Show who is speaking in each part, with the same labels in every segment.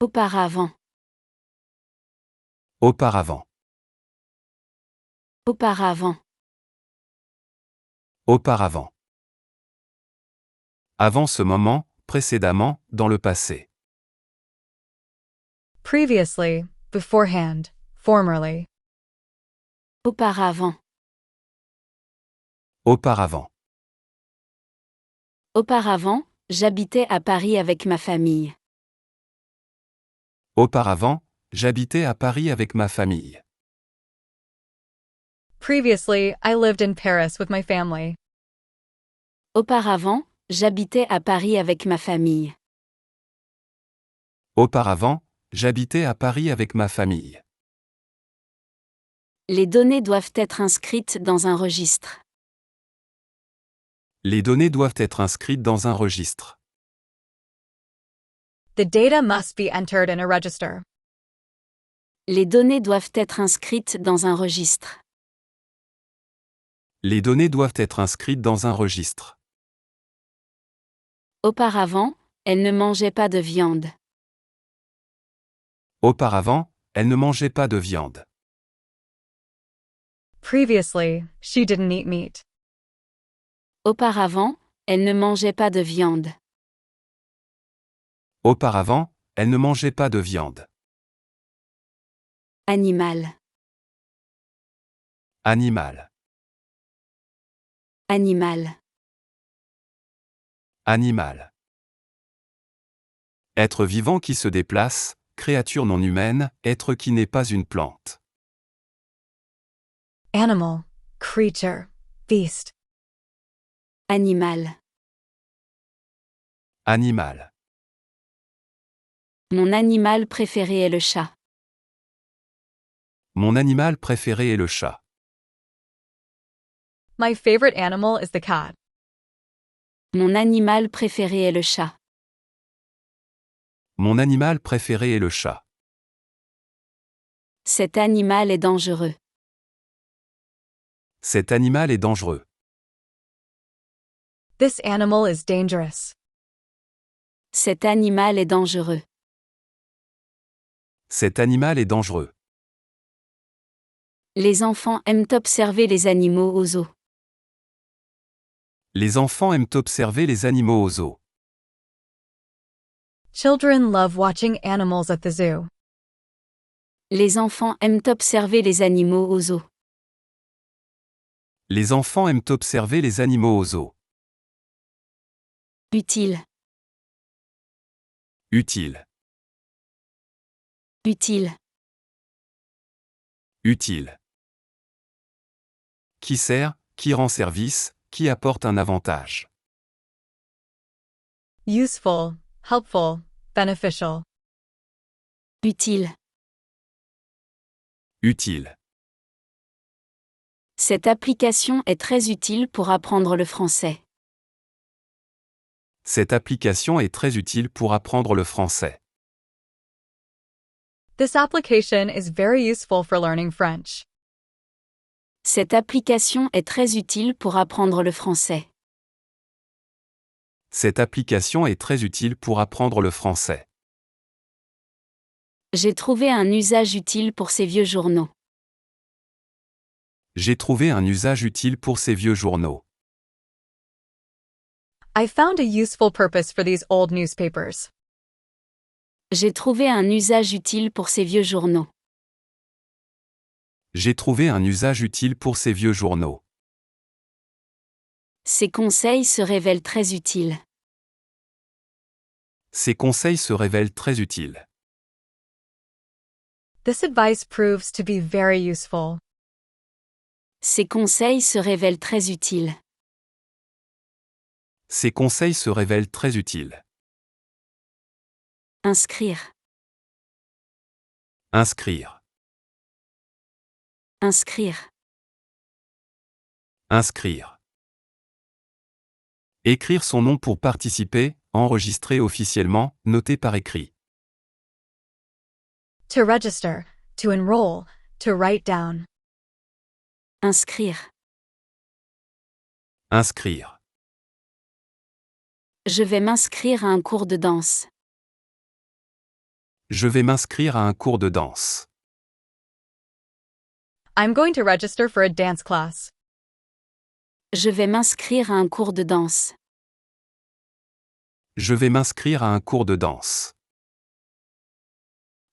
Speaker 1: Auparavant.
Speaker 2: Auparavant.
Speaker 1: Auparavant.
Speaker 2: Auparavant. Avant ce moment, précédemment, dans le passé.
Speaker 3: Previously, beforehand, formerly.
Speaker 1: Auparavant.
Speaker 2: Auparavant.
Speaker 1: Auparavant, j'habitais à Paris avec ma famille.
Speaker 2: Auparavant, j'habitais à Paris avec ma famille.
Speaker 3: Previously, I lived in Paris with my family.
Speaker 1: Auparavant, j'habitais à Paris avec ma famille.
Speaker 2: Auparavant, j'habitais à Paris avec ma famille.
Speaker 1: Les données doivent être inscrites dans un registre.
Speaker 2: Les données doivent être inscrites dans un registre.
Speaker 3: The data must be entered in a register.
Speaker 1: Les données doivent être inscrites dans un registre.
Speaker 2: Les données doivent être inscrites dans un registre.
Speaker 1: Auparavant, elle ne mangeait pas de viande.
Speaker 2: Auparavant, elle ne mangeait pas de viande.
Speaker 3: Previously, she didn't eat meat.
Speaker 1: Auparavant, elle ne mangeait pas de viande.
Speaker 2: Auparavant, elle ne mangeait pas de viande.
Speaker 1: Animal.
Speaker 2: Animal.
Speaker 1: Animal.
Speaker 2: Animal. Être vivant qui se déplace, créature non humaine, être qui n'est pas une plante.
Speaker 3: Animal, creature, beast.
Speaker 1: Animal.
Speaker 2: Animal.
Speaker 1: Mon animal préféré est le chat.
Speaker 2: Mon animal préféré est le chat.
Speaker 3: My favorite animal is the cat.
Speaker 1: Mon animal préféré est le chat.
Speaker 2: Mon animal préféré est le chat.
Speaker 1: Cet animal est dangereux.
Speaker 2: Cet animal est dangereux.
Speaker 3: This animal is dangerous.
Speaker 1: Cet animal est dangereux.
Speaker 2: Cet animal est dangereux.
Speaker 1: Les enfants aiment observer les animaux aux zoos.
Speaker 2: Les enfants aiment observer les animaux aux zoos.
Speaker 3: Children love watching animals at the zoo.
Speaker 1: Les enfants aiment observer les animaux aux zoos.
Speaker 2: Les enfants aiment observer les animaux aux zoos.
Speaker 1: Utile.
Speaker 2: Utile.
Speaker 1: Utile.
Speaker 2: Utile. Qui sert, qui rend service, qui apporte un avantage.
Speaker 3: Useful, helpful, beneficial.
Speaker 1: Utile.
Speaker 2: Utile.
Speaker 1: Cette application est très utile pour apprendre le français.
Speaker 2: Cette application est très utile pour apprendre le français.
Speaker 3: This application is very useful for learning French.
Speaker 1: Cette application est très utile pour apprendre le français.
Speaker 2: Cette application est très utile pour apprendre le français.
Speaker 1: J'ai trouvé un usage utile pour ces vieux journaux.
Speaker 2: J'ai trouvé un usage utile pour ces vieux journaux.
Speaker 3: I found a useful purpose for these old newspapers.
Speaker 1: J'ai trouvé un usage utile pour ces vieux journaux.
Speaker 2: J'ai trouvé un usage utile pour ces vieux journaux.
Speaker 1: Ces conseils se révèlent très utiles.
Speaker 2: Ces conseils se révèlent très utiles.
Speaker 3: This advice proves to be very useful.
Speaker 1: Ces conseils se révèlent très utiles.
Speaker 2: Ces conseils se révèlent très utiles.
Speaker 1: Inscrire.
Speaker 2: Inscrire.
Speaker 1: Inscrire.
Speaker 2: Inscrire. Écrire son nom pour participer, enregistrer officiellement, noter par écrit.
Speaker 3: To register, to enroll, to write down.
Speaker 1: Inscrire.
Speaker 2: Inscrire.
Speaker 1: Je vais m'inscrire à un cours de danse.
Speaker 2: Je vais m'inscrire à un cours de danse.
Speaker 3: I'm going to register for a dance class.
Speaker 1: Je vais m'inscrire à un cours de danse.
Speaker 2: Je vais m'inscrire à un cours de danse.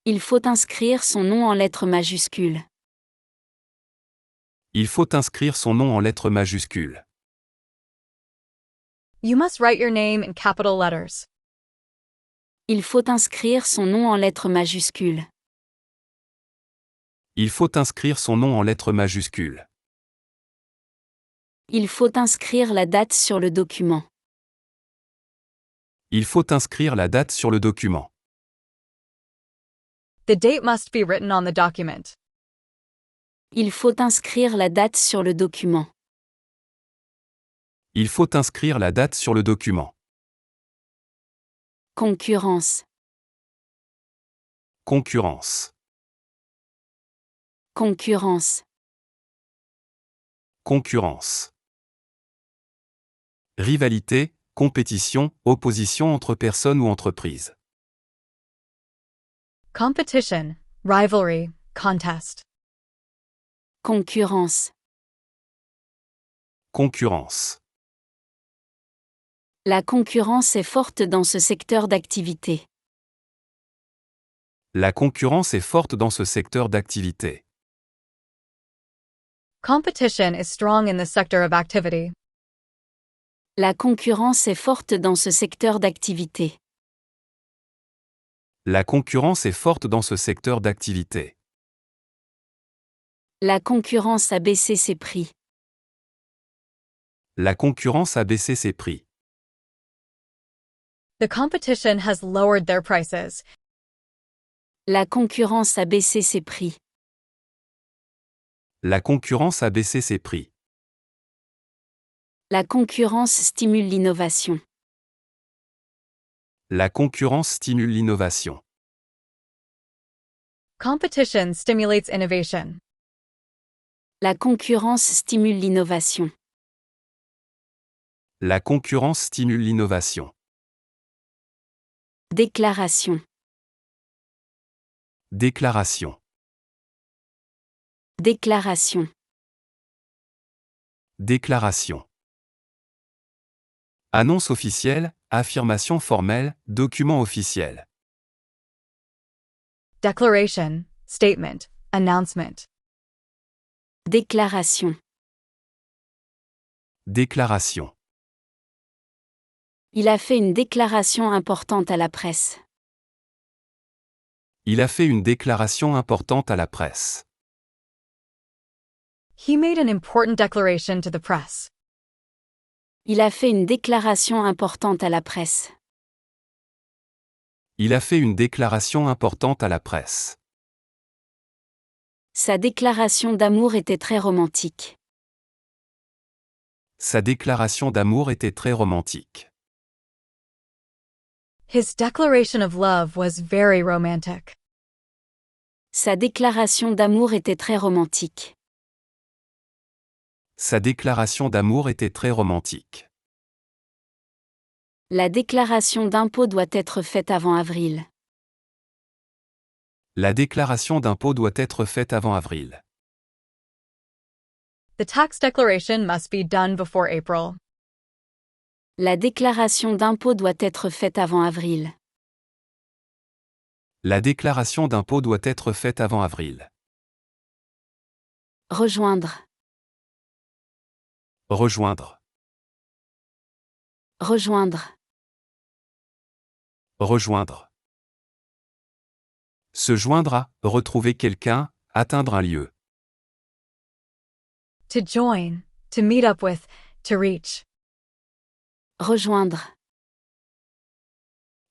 Speaker 1: Il faut inscrire son nom en lettres majuscules.
Speaker 2: Il faut inscrire son nom en lettres majuscules.
Speaker 3: You must write your name in capital letters.
Speaker 1: Il faut inscrire son nom en lettres majuscules.
Speaker 2: Il faut inscrire son nom en lettres majuscules.
Speaker 1: Il faut inscrire la date sur le document.
Speaker 2: Il faut inscrire la date sur le document.
Speaker 3: The date must be written on the document.
Speaker 1: Il faut inscrire la date sur le document.
Speaker 2: Il faut inscrire la date sur le document.
Speaker 1: Concurrence.
Speaker 2: Concurrence.
Speaker 1: Concurrence.
Speaker 2: Concurrence. Rivalité, compétition, opposition entre personnes ou entreprises.
Speaker 3: Competition, rivalry, contest.
Speaker 1: Concurrence.
Speaker 2: Concurrence.
Speaker 1: La concurrence est forte dans ce secteur d'activité.
Speaker 2: La concurrence est forte dans ce secteur d'activité.
Speaker 3: Competition is strong in this sector of activity.
Speaker 1: La concurrence est forte dans ce secteur d'activité.
Speaker 2: La concurrence est forte dans ce secteur d'activité.
Speaker 1: La concurrence a baissé ses prix.
Speaker 2: La concurrence a baissé ses prix.
Speaker 3: The competition has lowered their prices.
Speaker 1: La concurrence a baissé ses prix.
Speaker 2: La concurrence a baissé ses prix.
Speaker 1: La concurrence stimule l'innovation.
Speaker 2: La concurrence stimule l'innovation.
Speaker 3: Competition stimulates innovation.
Speaker 1: La concurrence stimule l'innovation.
Speaker 2: La concurrence stimule l'innovation.
Speaker 1: Déclaration.
Speaker 2: Déclaration.
Speaker 1: Déclaration.
Speaker 2: Déclaration. Annonce officielle, affirmation formelle, document officiel.
Speaker 3: Declaration, statement, announcement.
Speaker 1: Déclaration.
Speaker 2: Déclaration.
Speaker 1: Il a fait une déclaration importante à la presse.
Speaker 2: Il a fait une déclaration importante à la presse.
Speaker 3: He made an important declaration to the press.
Speaker 1: Il a fait une déclaration importante à la presse.
Speaker 2: Il a fait une déclaration importante à la presse.
Speaker 1: Sa déclaration d'amour était très romantique.
Speaker 2: Sa déclaration d'amour était très romantique.
Speaker 3: His declaration of love was very romantic.
Speaker 1: Sa déclaration d'amour était très romantique.
Speaker 2: Sa déclaration d'amour était très romantique.
Speaker 1: La déclaration d'impôt doit être faite avant avril.
Speaker 2: La déclaration d'impôt doit être faite avant avril.
Speaker 3: The tax declaration must be done before April.
Speaker 1: La déclaration d'impôt doit être faite avant avril.
Speaker 2: La déclaration d'impôt doit être faite avant avril.
Speaker 1: Rejoindre.
Speaker 2: Rejoindre.
Speaker 1: Rejoindre.
Speaker 2: Rejoindre. Se joindre à, retrouver quelqu'un, atteindre un lieu.
Speaker 3: To join, to meet up with, to reach.
Speaker 1: Rejoindre.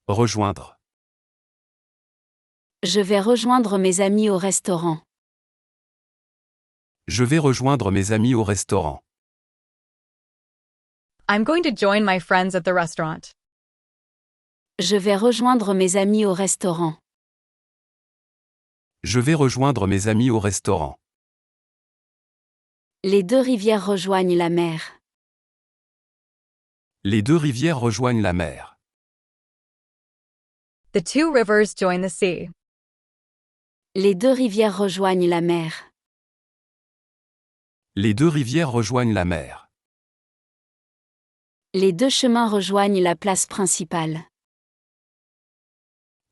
Speaker 2: Rejoindre.
Speaker 1: Je vais rejoindre mes amis au restaurant.
Speaker 2: Je vais rejoindre mes amis au restaurant.
Speaker 3: I'm going to join my friends at the restaurant.
Speaker 1: Je vais rejoindre mes amis au restaurant.
Speaker 2: Je vais rejoindre mes amis au restaurant.
Speaker 1: Les deux rivières rejoignent la mer.
Speaker 2: Les deux rivières rejoignent la mer.
Speaker 3: The two rivers join the sea.
Speaker 1: Les deux rivières rejoignent la mer.
Speaker 2: Les deux rivières rejoignent la mer.
Speaker 1: Les deux chemins rejoignent la place principale.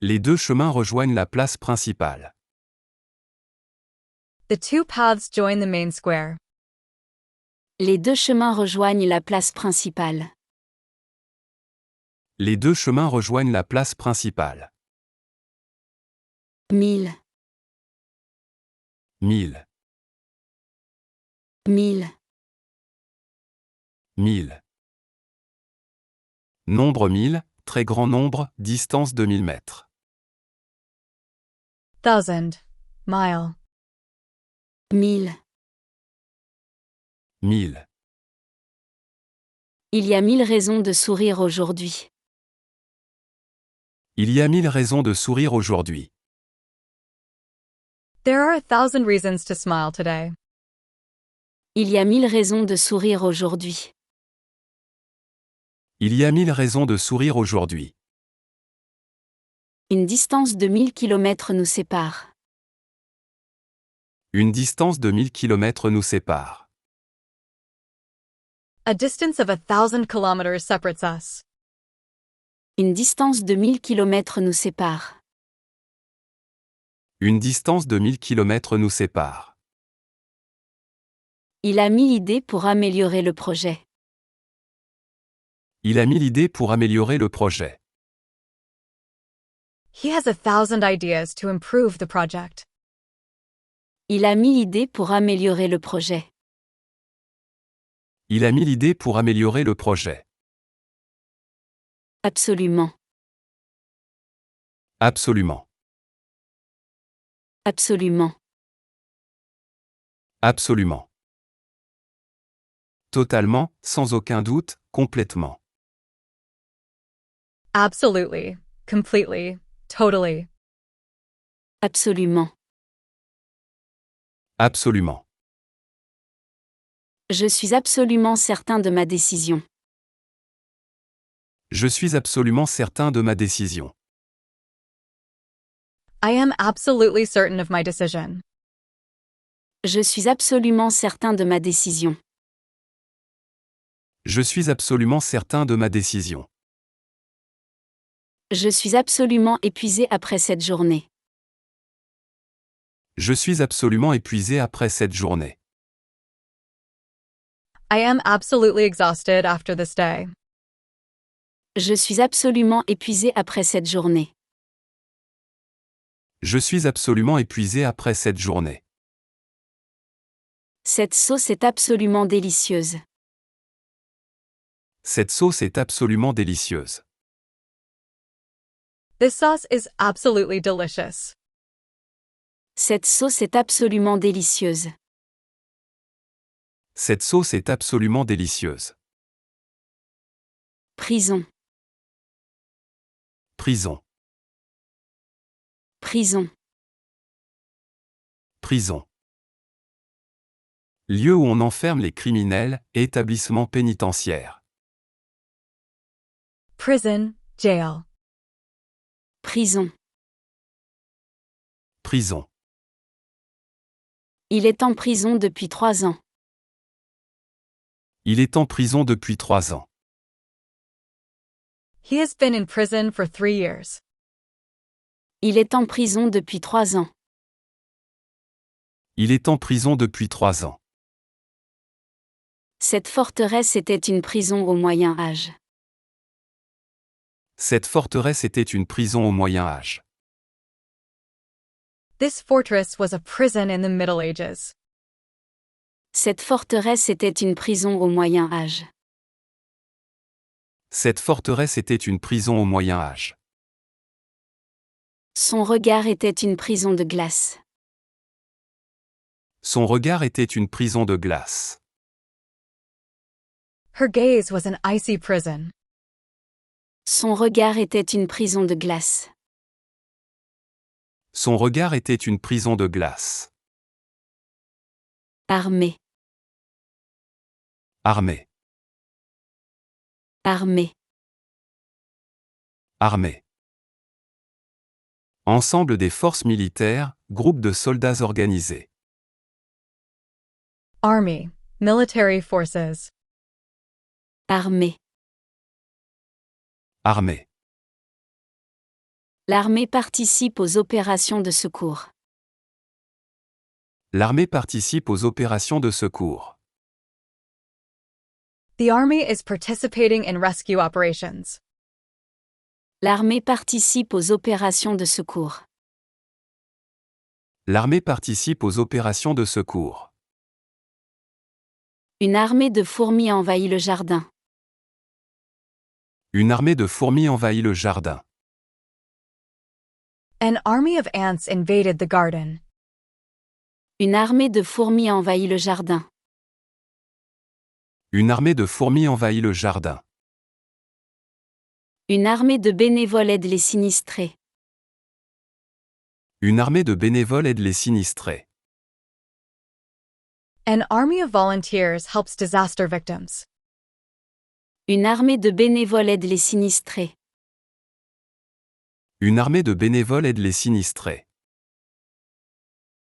Speaker 2: Les deux chemins rejoignent la place principale.
Speaker 3: The two paths join the main square.
Speaker 1: Les deux chemins rejoignent la place principale.
Speaker 2: Les deux chemins rejoignent la place principale.
Speaker 1: 1000,
Speaker 2: 1000,
Speaker 1: 1000,
Speaker 2: 1000. Nombre 1000, très grand nombre, distance de 1000 mètres.
Speaker 3: 1000. Mile.
Speaker 1: 1000.
Speaker 2: 1000.
Speaker 1: Il y a 1000 raisons de sourire aujourd'hui.
Speaker 2: Il y a 1000 raisons de sourire aujourd'hui.
Speaker 3: There are 1,000 reasons to smile today.
Speaker 1: Il y a 1000 raisons de sourire aujourd'hui.
Speaker 2: Il y a 1000 raisons de sourire aujourd'hui.
Speaker 1: Une distance de 1000 km nous sépare.
Speaker 2: Une distance de 1000 km nous sépare.
Speaker 3: A distance of 1,000 kilometers separates us.
Speaker 1: Une distance de 1000 km nous sépare.
Speaker 2: Une distance de 1000 km nous sépare.
Speaker 1: Il a 1000 idées pour améliorer le projet.
Speaker 2: Il a 1000 idées pour améliorer le projet.
Speaker 3: He has 1,000 ideas to improve the project.
Speaker 1: Il a 1000 idées pour améliorer le projet.
Speaker 2: Il a 1000 idées pour améliorer le projet.
Speaker 1: Absolument.
Speaker 2: Absolument.
Speaker 1: Absolument.
Speaker 2: Absolument. Totalement, sans aucun doute, complètement.
Speaker 3: Absolutely. Completely. Totally.
Speaker 1: Absolument.
Speaker 2: Absolument.
Speaker 1: Je suis absolument certain de ma décision.
Speaker 2: Je suis absolument certain de ma décision.
Speaker 3: I am absolutely certain of my decision.
Speaker 1: Je suis absolument certain de ma décision.
Speaker 2: Je suis absolument certain de ma décision.
Speaker 1: Je suis absolument épuisé après cette journée.
Speaker 2: Je suis absolument épuisé après cette journée.
Speaker 3: I am absolutely exhausted after this day.
Speaker 1: Je suis absolument épuisé après cette journée.
Speaker 2: Je suis absolument épuisé après cette journée.
Speaker 1: Cette sauce est absolument délicieuse.
Speaker 2: Cette sauce est absolument délicieuse.
Speaker 3: This sauce is absolutely delicious.
Speaker 1: Cette sauce est absolument délicieuse.
Speaker 2: Cette sauce est absolument délicieuse.
Speaker 1: Prison.
Speaker 2: Prison.
Speaker 1: Prison.
Speaker 2: Prison. Lieu où on enferme les criminels, établissement pénitentiaire.
Speaker 3: Prison, jail.
Speaker 1: Prison.
Speaker 2: Prison.
Speaker 1: Il est en prison depuis 3 ans.
Speaker 2: Il est en prison depuis 3 ans.
Speaker 3: He has been in prison for 3 years.
Speaker 1: Il est en prison depuis 3 ans.
Speaker 2: Il est en prison depuis 3 ans.
Speaker 1: Cette forteresse était une prison au Moyen Âge.
Speaker 2: Cette forteresse était une prison au Moyen Âge.
Speaker 3: This fortress was a prison in the Middle Ages.
Speaker 1: Cette forteresse était une prison au Moyen Âge.
Speaker 2: Cette forteresse était une prison au Moyen Âge.
Speaker 1: Son regard était une prison de glace.
Speaker 2: Son regard était une prison de glace.
Speaker 3: Her gaze was an icy prison.
Speaker 1: Son regard était une prison de glace.
Speaker 2: Son regard était une prison de glace.
Speaker 1: Armée.
Speaker 2: Armée.
Speaker 1: Armée.
Speaker 2: Armée. Ensemble des forces militaires, groupe de soldats organisés.
Speaker 3: Army, military forces.
Speaker 1: Armée.
Speaker 2: Armée.
Speaker 1: L'armée participe aux opérations de secours.
Speaker 2: L'armée participe aux opérations de secours.
Speaker 3: The Army is participating in rescue operations.
Speaker 1: L'armée participe aux opérations de secours.
Speaker 2: L'armée participe aux opérations de secours.
Speaker 1: Une armée de fourmis envahit le jardin.
Speaker 2: Une armée de fourmis envahit le jardin.
Speaker 3: An army of ants invaded the garden.
Speaker 1: Une armée de fourmis envahit le jardin.
Speaker 2: Une armée de fourmis envahit le jardin.
Speaker 1: Une armée de bénévoles aide les sinistrés.
Speaker 2: Une armée de bénévoles aide les sinistrés.
Speaker 3: An army of volunteers helps disaster victims.
Speaker 1: Une armée de bénévoles aide les sinistrés.
Speaker 2: Une armée de bénévoles aide les sinistrés.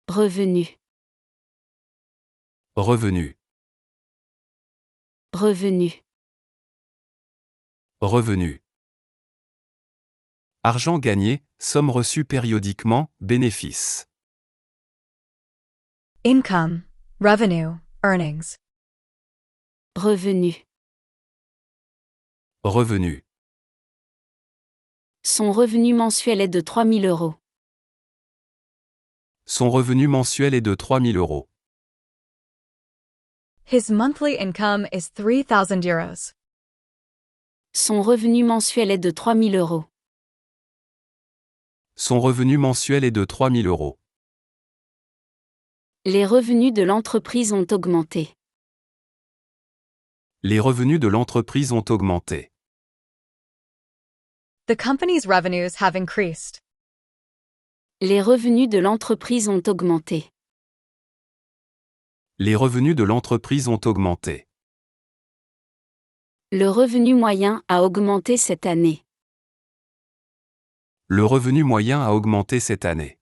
Speaker 1: Revenu.
Speaker 2: Revenu.
Speaker 1: Revenu.
Speaker 2: Revenu. Argent gagné, somme reçue périodiquement, bénéfice.
Speaker 3: Income, revenue, earnings.
Speaker 1: Revenu.
Speaker 2: Revenu.
Speaker 1: Son revenu mensuel est de 3 000 euros.
Speaker 2: Son revenu mensuel est de 3 000 euros.
Speaker 3: His monthly income is 3,000 euros.
Speaker 1: Son revenu mensuel est de 3 000 euros.
Speaker 2: Son revenu mensuel est de 3 000 euros.
Speaker 1: Les revenus de l'entreprise ont augmenté.
Speaker 2: Les revenus de l'entreprise ont augmenté.
Speaker 3: The company's revenues have increased.
Speaker 1: Les revenus de l'entreprise ont augmenté.
Speaker 2: Les revenus de l'entreprise ont augmenté.
Speaker 1: Le revenu moyen a augmenté cette année.
Speaker 2: Le revenu moyen a augmenté cette année.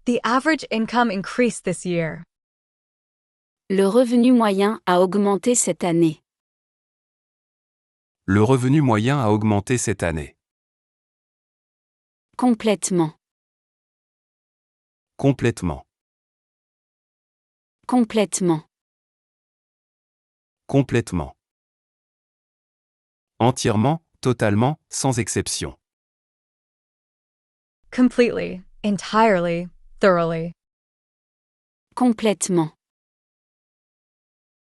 Speaker 3: The average income increased this year.
Speaker 1: Le revenu moyen a augmenté cette année.
Speaker 2: Le revenu moyen a augmenté cette année.
Speaker 1: Complètement.
Speaker 2: Complètement.
Speaker 1: Complètement.
Speaker 2: Complètement. Entièrement, totalement, sans exception.
Speaker 3: Completely, entirely, thoroughly.
Speaker 1: Complètement.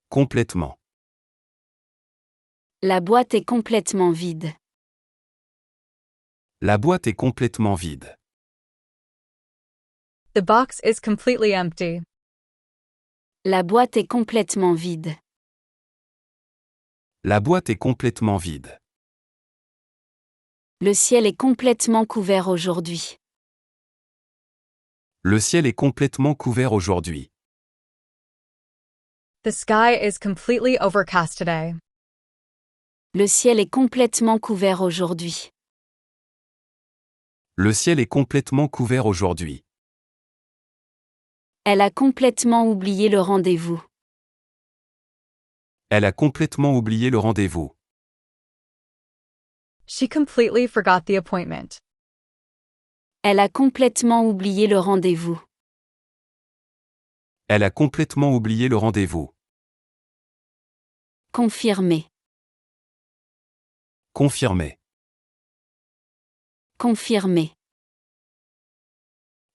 Speaker 2: Complètement.
Speaker 1: La boîte est complètement vide.
Speaker 2: La boîte est complètement vide.
Speaker 3: The box is completely empty.
Speaker 1: La boîte est complètement vide.
Speaker 2: La boîte est complètement vide.
Speaker 1: Le ciel est complètement couvert aujourd'hui.
Speaker 2: Le ciel est complètement couvert aujourd'hui.
Speaker 3: The sky is completely overcast today.
Speaker 1: Le ciel est complètement couvert aujourd'hui.
Speaker 2: Le ciel est complètement couvert aujourd'hui.
Speaker 1: Elle a complètement oublié le rendez-vous.
Speaker 2: Elle a complètement oublié le rendez-vous.
Speaker 3: She completely forgot the appointment.
Speaker 1: Elle a complètement oublié le rendez-vous.
Speaker 2: Elle a complètement oublié le rendez-vous.
Speaker 1: Confirmé.
Speaker 2: Confirmé.
Speaker 1: Confirmé.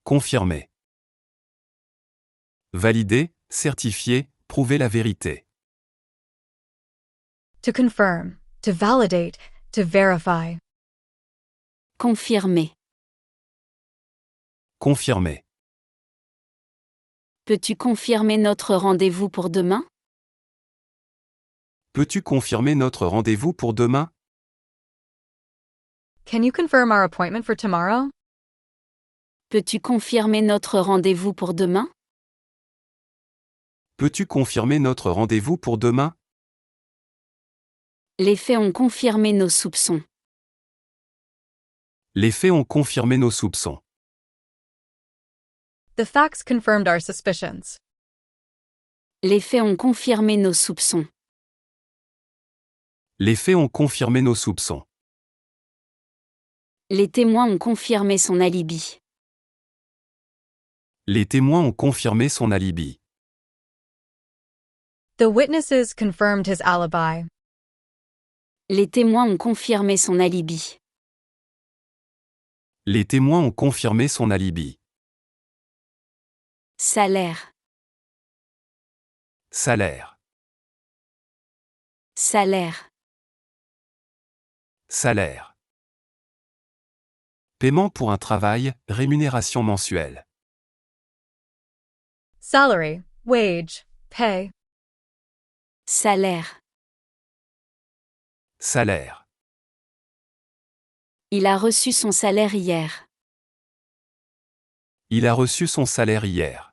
Speaker 2: Confirmé. Valider, certifier, prouver la vérité.
Speaker 3: To confirm, to validate, to verify.
Speaker 1: Confirmé.
Speaker 2: Confirmé.
Speaker 1: Peux-tu confirmer notre rendez-vous pour demain?
Speaker 2: Peux-tu confirmer notre rendez-vous pour demain?
Speaker 3: Can you confirm our appointment for tomorrow?
Speaker 1: Peux-tu confirmer notre rendez-vous pour demain?
Speaker 2: Peux-tu confirmer notre rendez-vous pour demain?
Speaker 1: Les faits ont confirmé nos soupçons.
Speaker 2: Les faits ont confirmé nos soupçons.
Speaker 3: The facts confirmed our suspicions.
Speaker 1: Les faits ont confirmé nos soupçons.
Speaker 2: Les faits ont confirmé nos soupçons.
Speaker 1: Les témoins ont confirmé son alibi.
Speaker 2: Les témoins ont confirmé son alibi.
Speaker 3: The witnesses confirmed his alibi.
Speaker 1: Les témoins ont confirmé son alibi.
Speaker 2: Les témoins ont confirmé son alibi.
Speaker 1: Salaire.
Speaker 2: Salaire.
Speaker 1: Salaire.
Speaker 2: Salaire. Paiement pour un travail, rémunération mensuelle.
Speaker 3: Salary, wage, pay.
Speaker 1: Salaire.
Speaker 2: Salaire.
Speaker 1: Il a reçu son salaire hier.
Speaker 2: Il a reçu son salaire hier.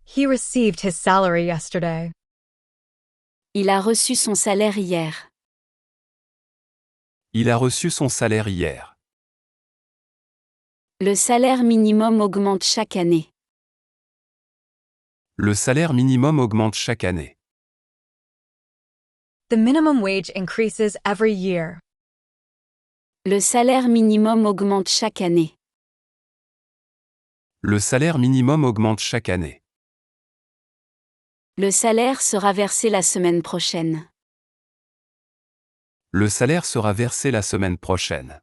Speaker 3: He received his salary yesterday.
Speaker 1: Il a reçu son salaire hier.
Speaker 2: Il a reçu son salaire hier.
Speaker 1: Le salaire minimum augmente chaque année.
Speaker 2: Le salaire minimum augmente chaque année.
Speaker 3: The minimum wage increases every year.
Speaker 1: Le salaire minimum augmente chaque année.
Speaker 2: Le salaire minimum augmente chaque année.
Speaker 1: Le salaire sera versé la semaine prochaine.
Speaker 2: Le salaire sera versé la semaine prochaine.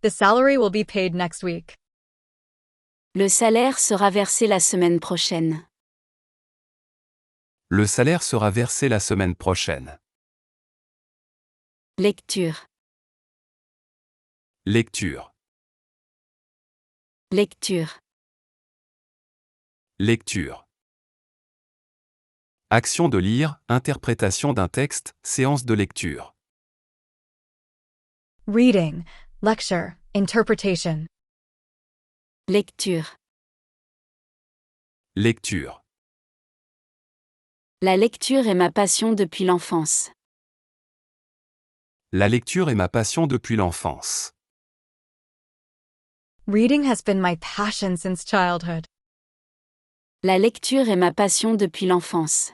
Speaker 3: The salary will be paid next week.
Speaker 1: Le salaire sera versé la semaine prochaine.
Speaker 2: Le salaire sera versé la semaine prochaine.
Speaker 1: Lecture.
Speaker 2: Lecture.
Speaker 1: Lecture.
Speaker 2: Lecture. Action de lire, interprétation d'un texte, séance de lecture.
Speaker 3: Reading, lecture, interpretation.
Speaker 1: Lecture.
Speaker 2: Lecture.
Speaker 1: La lecture est ma passion depuis l'enfance.
Speaker 2: La lecture est ma passion depuis l'enfance.
Speaker 3: Reading has been my passion since childhood.
Speaker 1: La lecture est ma passion depuis l'enfance.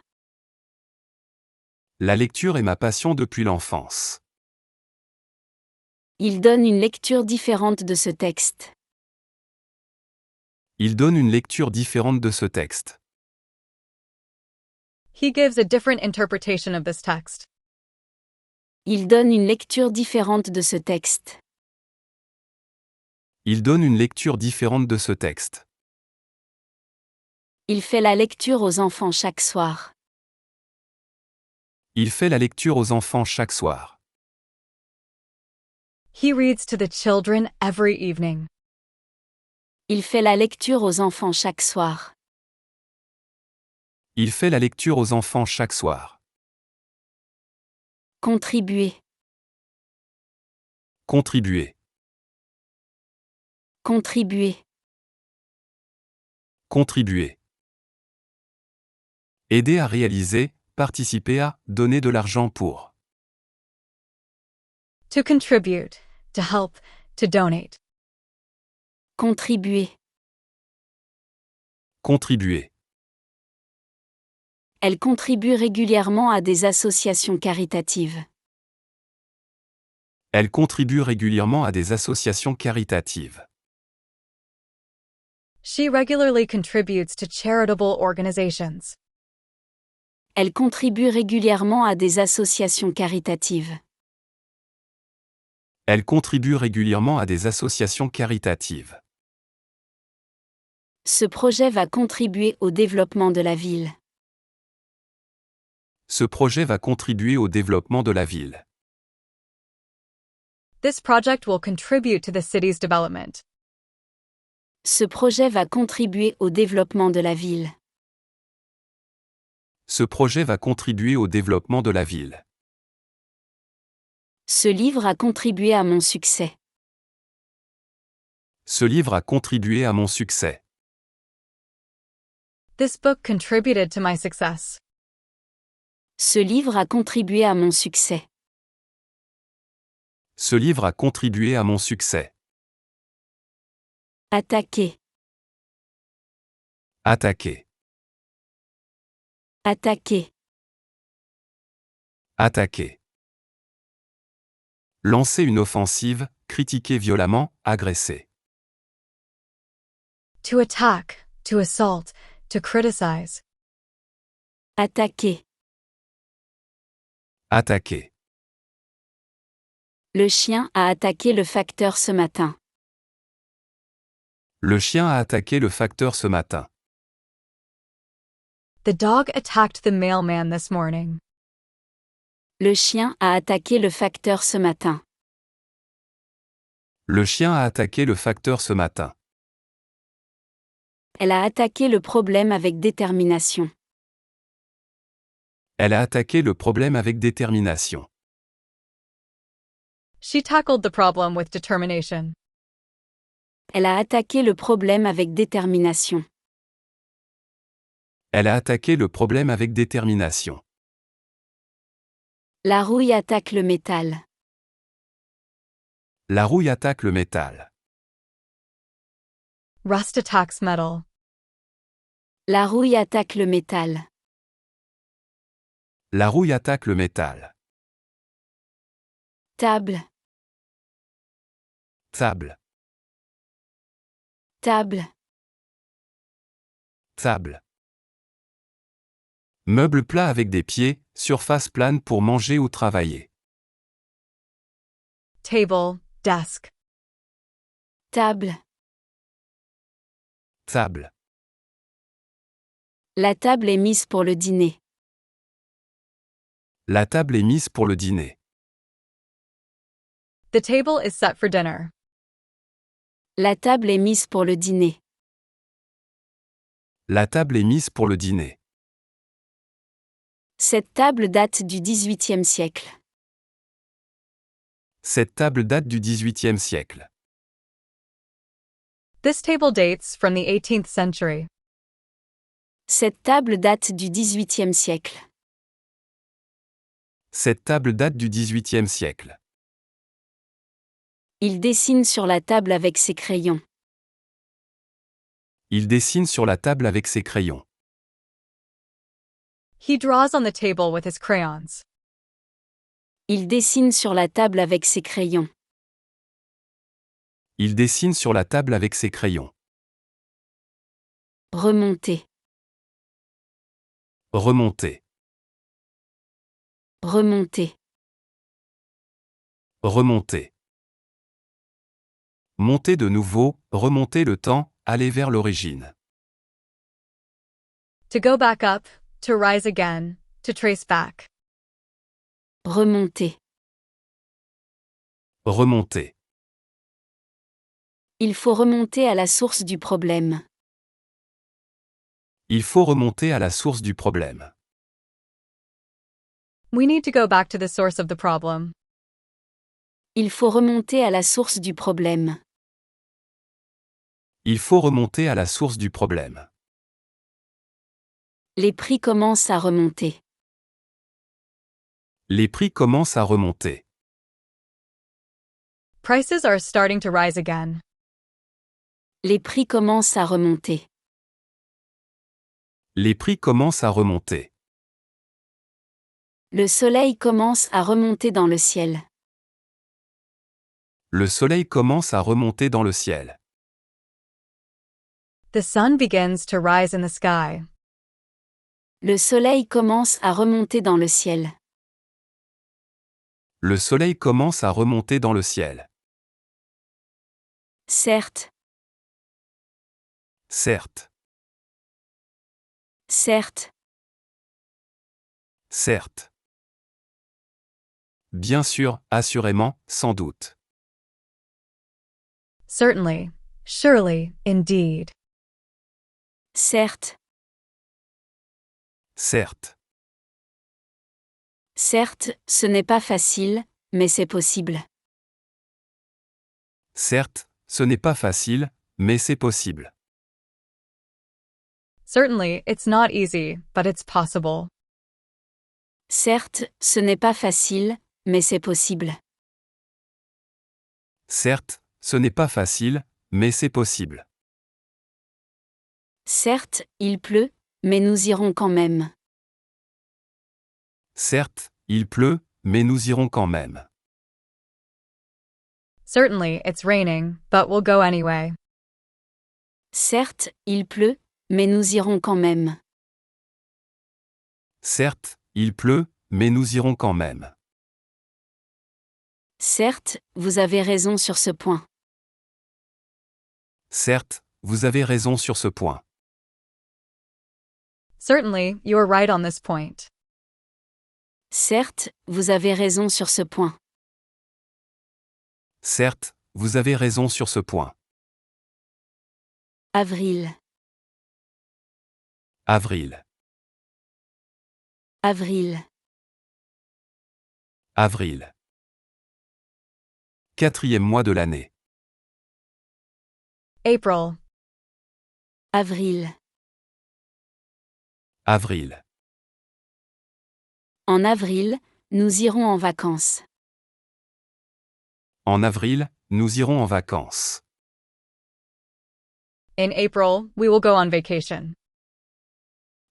Speaker 2: La lecture est ma passion depuis l'enfance.
Speaker 1: Il donne une lecture différente de ce texte.
Speaker 2: Il donne une lecture différente de ce texte.
Speaker 3: He gives a different interpretation of this text.
Speaker 1: Il donne une lecture différente de ce texte.
Speaker 2: Il donne une lecture différente de ce texte.
Speaker 1: Il fait la lecture aux enfants chaque soir.
Speaker 2: Il fait la lecture aux enfants chaque soir.
Speaker 3: He reads to the children every evening.
Speaker 1: Il fait la lecture aux enfants chaque soir.
Speaker 2: Il fait la lecture aux enfants chaque soir.
Speaker 1: Contribuer.
Speaker 2: Contribuer.
Speaker 1: Contribuer.
Speaker 2: Contribuer. Aider à réaliser, participer à, donner de l'argent pour.
Speaker 3: To contribute, to help, to donate.
Speaker 1: Contribuer.
Speaker 2: Contribuer.
Speaker 1: Elle contribue régulièrement à des associations caritatives.
Speaker 2: Elle contribue régulièrement à des associations caritatives.
Speaker 3: She regularly contributes to charitable organizations.
Speaker 1: Elle contribue régulièrement à des associations caritatives.
Speaker 2: Elle contribue régulièrement à des associations caritatives.
Speaker 1: Ce projet va contribuer au développement de la ville.
Speaker 2: Ce projet va contribuer au développement de la ville.
Speaker 3: This project will contribute to the city's development.
Speaker 1: Ce projet va contribuer au développement de la ville.
Speaker 2: Ce projet va contribuer au développement de la ville.
Speaker 1: Ce livre a contribué à mon succès.
Speaker 2: Ce livre a contribué à mon succès.
Speaker 3: This book contributed to my success.
Speaker 1: Ce livre a contribué à mon succès.
Speaker 2: Ce livre a contribué à mon succès.
Speaker 1: Attaquer.
Speaker 2: Attaquer.
Speaker 1: Attaquer.
Speaker 2: Attaquer. Lancer une offensive, critiquer violemment, agresser.
Speaker 3: To attack, to assault, to criticize.
Speaker 1: Attaquer.
Speaker 2: Attaquer.
Speaker 1: Le chien a attaqué le facteur ce matin.
Speaker 2: Le chien a attaqué le facteur ce matin.
Speaker 3: The dog attacked the mailman this morning.
Speaker 1: Le chien a attaqué le facteur ce matin.
Speaker 2: Le chien a attaqué le facteur ce matin.
Speaker 1: Elle a attaqué le problème avec détermination.
Speaker 2: Elle a attaqué le problème avec détermination.
Speaker 3: She tackled the problem with determination.
Speaker 1: Elle a attaqué le problème avec détermination.
Speaker 2: Elle a attaqué le problème avec détermination.
Speaker 1: La rouille attaque le métal.
Speaker 2: La rouille attaque le métal.
Speaker 3: Rust attacks metal.
Speaker 1: La rouille attaque le métal.
Speaker 2: La rouille attaque le métal.
Speaker 1: Table.
Speaker 2: Table.
Speaker 1: Table.
Speaker 2: Table. Meuble plat avec des pieds, surface plane pour manger ou travailler.
Speaker 3: Table, desk.
Speaker 1: Table.
Speaker 2: Table.
Speaker 1: La table est mise pour le dîner.
Speaker 2: La table est mise pour le dîner.
Speaker 3: The table is set for dinner.
Speaker 1: La table est mise pour le dîner.
Speaker 2: La table est mise pour le dîner.
Speaker 1: Cette table date du XVIIIe siècle.
Speaker 2: Cette table date du XVIIIe siècle.
Speaker 3: This table dates from the 18th century.
Speaker 1: Cette table date du XVIIIe siècle.
Speaker 2: Cette table date du XVIIIe siècle.
Speaker 1: Il dessine sur la table avec ses crayons.
Speaker 2: Il dessine sur la table avec ses crayons.
Speaker 3: He draws on the table with his crayons.
Speaker 1: Il dessine sur la table avec ses crayons.
Speaker 2: Il dessine sur la table avec ses crayons.
Speaker 1: Remonter.
Speaker 2: Remonter.
Speaker 1: Remonter.
Speaker 2: Remonter. Monter de nouveau, remonter le temps, aller vers l'origine.
Speaker 3: To go back up, to rise again, to trace back.
Speaker 1: Remonter.
Speaker 2: Remonter.
Speaker 1: Il faut remonter à la source du problème.
Speaker 2: Il faut remonter à la source du problème.
Speaker 3: We need to go back to the source of the problem.
Speaker 1: Il faut remonter à la source du problème.
Speaker 2: Il faut remonter à la source du problème.
Speaker 1: Les prix commencent à remonter.
Speaker 2: Les prix commencent à remonter.
Speaker 3: Prices are starting to rise again.
Speaker 1: Les prix commencent à remonter.
Speaker 2: Les prix commencent à remonter.
Speaker 1: Le soleil commence à remonter dans le ciel.
Speaker 2: Le soleil commence à remonter dans le ciel.
Speaker 3: The sun begins to rise in the sky.
Speaker 1: Le soleil commence à remonter dans le ciel.
Speaker 2: Le soleil commence à remonter dans le ciel.
Speaker 1: Certes,
Speaker 2: Certes.
Speaker 1: certes,
Speaker 2: Certes. Bien sûr, assurément, sans doute.
Speaker 3: Certainly, surely, indeed.
Speaker 1: certes,
Speaker 2: Certes.
Speaker 1: certes, ce n'est pas facile, mais c'est possible.
Speaker 2: Certes, ce n'est pas facile, mais c'est possible.
Speaker 3: Certainly, it's not easy, but it's possible.
Speaker 1: Certes, ce n'est pas facile, mais c'est possible.
Speaker 2: Certes, ce n'est pas facile, mais c'est possible.
Speaker 1: Certes, il pleut, mais nous irons quand même.
Speaker 2: Certes, il pleut, mais nous irons quand même.
Speaker 3: Certainly, it's raining, but we'll go anyway.
Speaker 1: Certes, il pleut, mais nous irons quand même.
Speaker 2: Certes, il pleut, mais nous irons quand même.
Speaker 1: Certes, vous avez raison sur ce point.
Speaker 2: Certes, vous avez raison sur ce point.
Speaker 3: Certainly, you are right on this point.
Speaker 1: Certes, vous avez raison sur ce point.
Speaker 2: Certes, vous avez raison sur ce point.
Speaker 1: Avril.
Speaker 2: Avril.
Speaker 1: Avril.
Speaker 2: Avril. 4e mois de l'année.
Speaker 3: April.
Speaker 1: Avril.
Speaker 2: Avril.
Speaker 1: En avril, nous irons en vacances.
Speaker 2: En avril, nous irons en vacances.
Speaker 3: In April, we will go on vacation.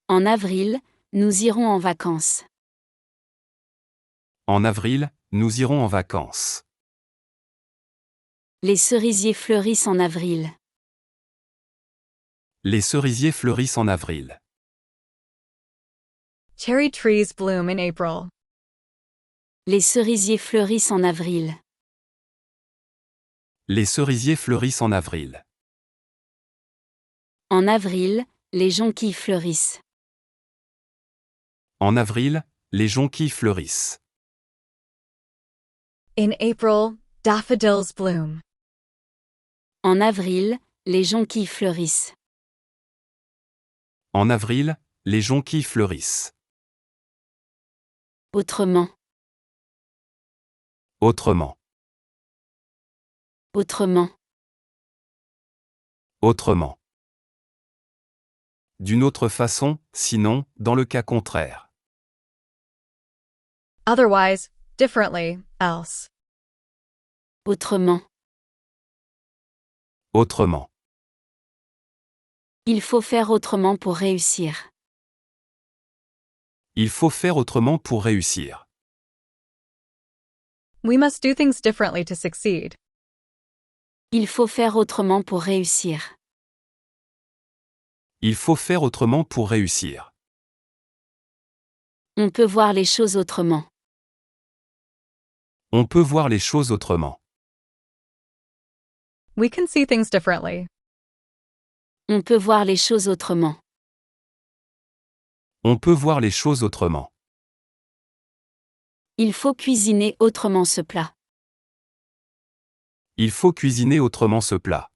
Speaker 1: En avril, nous irons en vacances.
Speaker 2: En avril, nous irons en vacances.
Speaker 1: Les cerisiers fleurissent en avril.
Speaker 2: Les cerisiers fleurissent en avril.
Speaker 3: Cherry trees bloom in April.
Speaker 1: Les cerisiers fleurissent en avril.
Speaker 2: Les cerisiers fleurissent en avril.
Speaker 1: En avril, les jonquilles fleurissent.
Speaker 2: En avril, les jonquilles fleurissent.
Speaker 3: In April, daffodils bloom.
Speaker 1: En avril, les jonquilles fleurissent.
Speaker 2: En avril, les jonquilles fleurissent.
Speaker 1: Autrement.
Speaker 2: Autrement.
Speaker 1: Autrement.
Speaker 2: Autrement. D'une autre façon, sinon, dans le cas contraire.
Speaker 3: Otherwise, differently, else.
Speaker 1: Autrement.
Speaker 2: Autrement.
Speaker 1: Il faut faire autrement pour réussir.
Speaker 2: Il faut faire autrement pour réussir.
Speaker 3: We must do things differently to succeed.
Speaker 1: Il faut faire autrement pour réussir.
Speaker 2: Il faut faire autrement pour réussir.
Speaker 1: On peut voir les choses autrement.
Speaker 2: On peut voir les choses autrement.
Speaker 3: We can see things differently.
Speaker 1: On peut voir les choses autrement.
Speaker 2: On peut voir les choses autrement.
Speaker 1: Il faut cuisiner autrement ce plat.
Speaker 2: Il faut cuisiner autrement ce plat.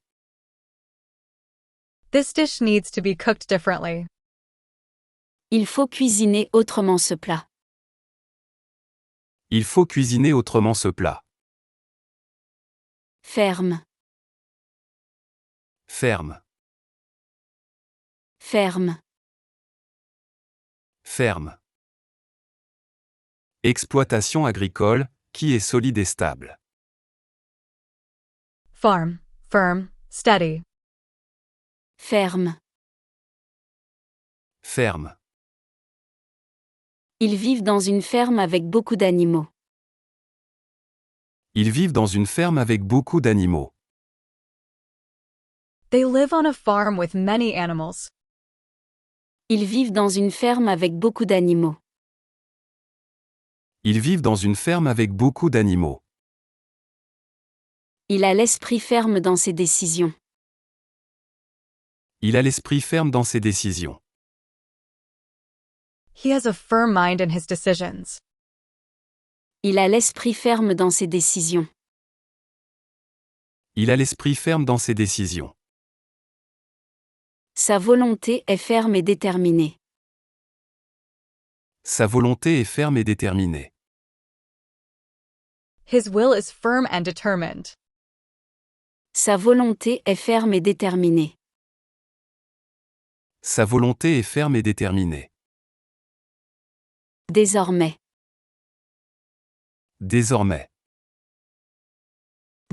Speaker 3: This dish needs to be cooked differently.
Speaker 1: Il faut cuisiner autrement ce plat.
Speaker 2: Il faut cuisiner autrement ce plat.
Speaker 1: Ferme.
Speaker 2: Ferme.
Speaker 1: Ferme.
Speaker 2: Ferme. Exploitation agricole, qui est solide et stable.
Speaker 3: Farm. Firm. Steady.
Speaker 1: Ferme.
Speaker 2: Ferme.
Speaker 1: Ils vivent dans une ferme avec beaucoup d'animaux.
Speaker 2: Ils vivent dans une ferme avec beaucoup d'animaux.
Speaker 3: They live on a farm with many animals.
Speaker 1: Ils vivent dans une ferme avec beaucoup d'animaux.
Speaker 2: Ils vivent dans une ferme avec beaucoup d'animaux.
Speaker 1: Il a l'esprit ferme dans ses décisions.
Speaker 2: Il a l'esprit ferme dans ses décisions.
Speaker 3: He has a firm mind in his decisions.
Speaker 1: Il a l'esprit ferme dans ses décisions.
Speaker 2: Il a l'esprit ferme dans ses décisions.
Speaker 1: Sa volonté est ferme et déterminée.
Speaker 2: Sa volonté est ferme et déterminée.
Speaker 3: His will is firm and determined.
Speaker 1: Sa volonté est ferme et déterminée.
Speaker 2: Sa volonté est ferme et déterminée.
Speaker 1: Désormais.
Speaker 2: Désormais.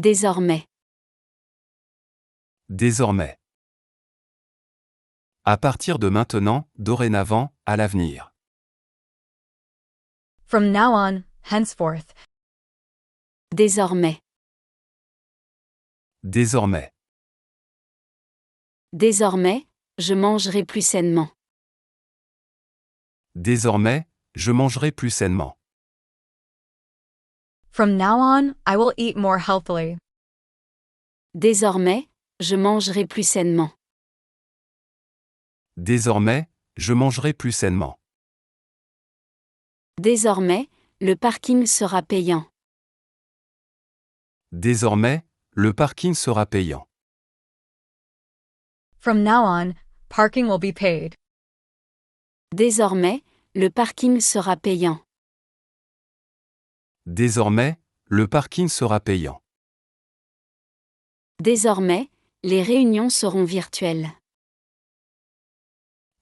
Speaker 1: Désormais.
Speaker 2: Désormais. À partir de maintenant, dorénavant, à l'avenir.
Speaker 3: From now on, henceforth.
Speaker 1: Désormais.
Speaker 2: Désormais.
Speaker 1: Désormais, je mangerai plus sainement.
Speaker 2: Désormais, je mangerai plus sainement.
Speaker 3: From now on, I will eat more healthily.
Speaker 1: Désormais, je mangerai plus sainement.
Speaker 2: Désormais, je mangerai plus sainement.
Speaker 1: Désormais, le parking sera payant.
Speaker 2: Désormais, le parking sera payant.
Speaker 3: From now on, parking will be paid.
Speaker 1: Désormais, le parking sera payant.
Speaker 2: Désormais, le parking sera payant.
Speaker 1: Désormais, les réunions seront virtuelles.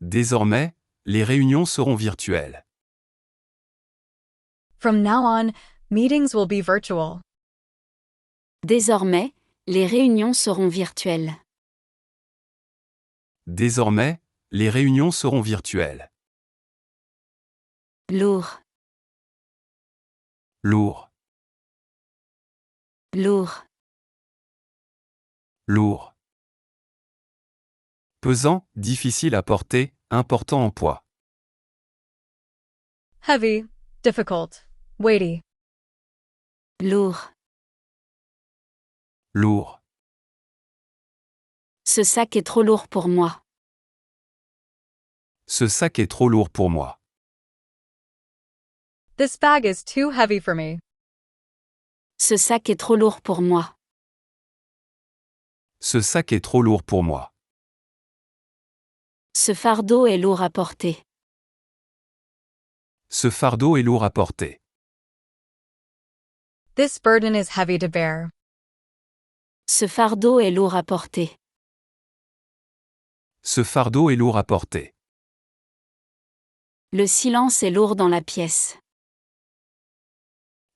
Speaker 2: Désormais, les réunions seront virtuelles.
Speaker 3: From now on, meetings will be virtual.
Speaker 1: Désormais, les réunions seront virtuelles.
Speaker 2: Désormais, les réunions seront virtuelles.
Speaker 1: Lourd,
Speaker 2: Lourd,
Speaker 1: lourd,
Speaker 2: lourd. Pesant, difficile à porter, important en poids.
Speaker 3: Heavy, difficult, weighty.
Speaker 1: lourd.
Speaker 2: Lourd.
Speaker 1: Ce sac est trop lourd pour moi.
Speaker 2: Ce sac est trop lourd pour moi.
Speaker 3: This bag is too heavy for me.
Speaker 1: Ce sac est trop lourd pour moi.
Speaker 2: Ce sac est trop lourd pour moi.
Speaker 1: Ce fardeau est lourd à porter.
Speaker 2: Ce fardeau est lourd à porter.
Speaker 3: This burden is heavy to bear.
Speaker 1: Ce fardeau est lourd à porter.
Speaker 2: Ce fardeau est lourd à porter.
Speaker 1: Le silence est lourd dans la pièce.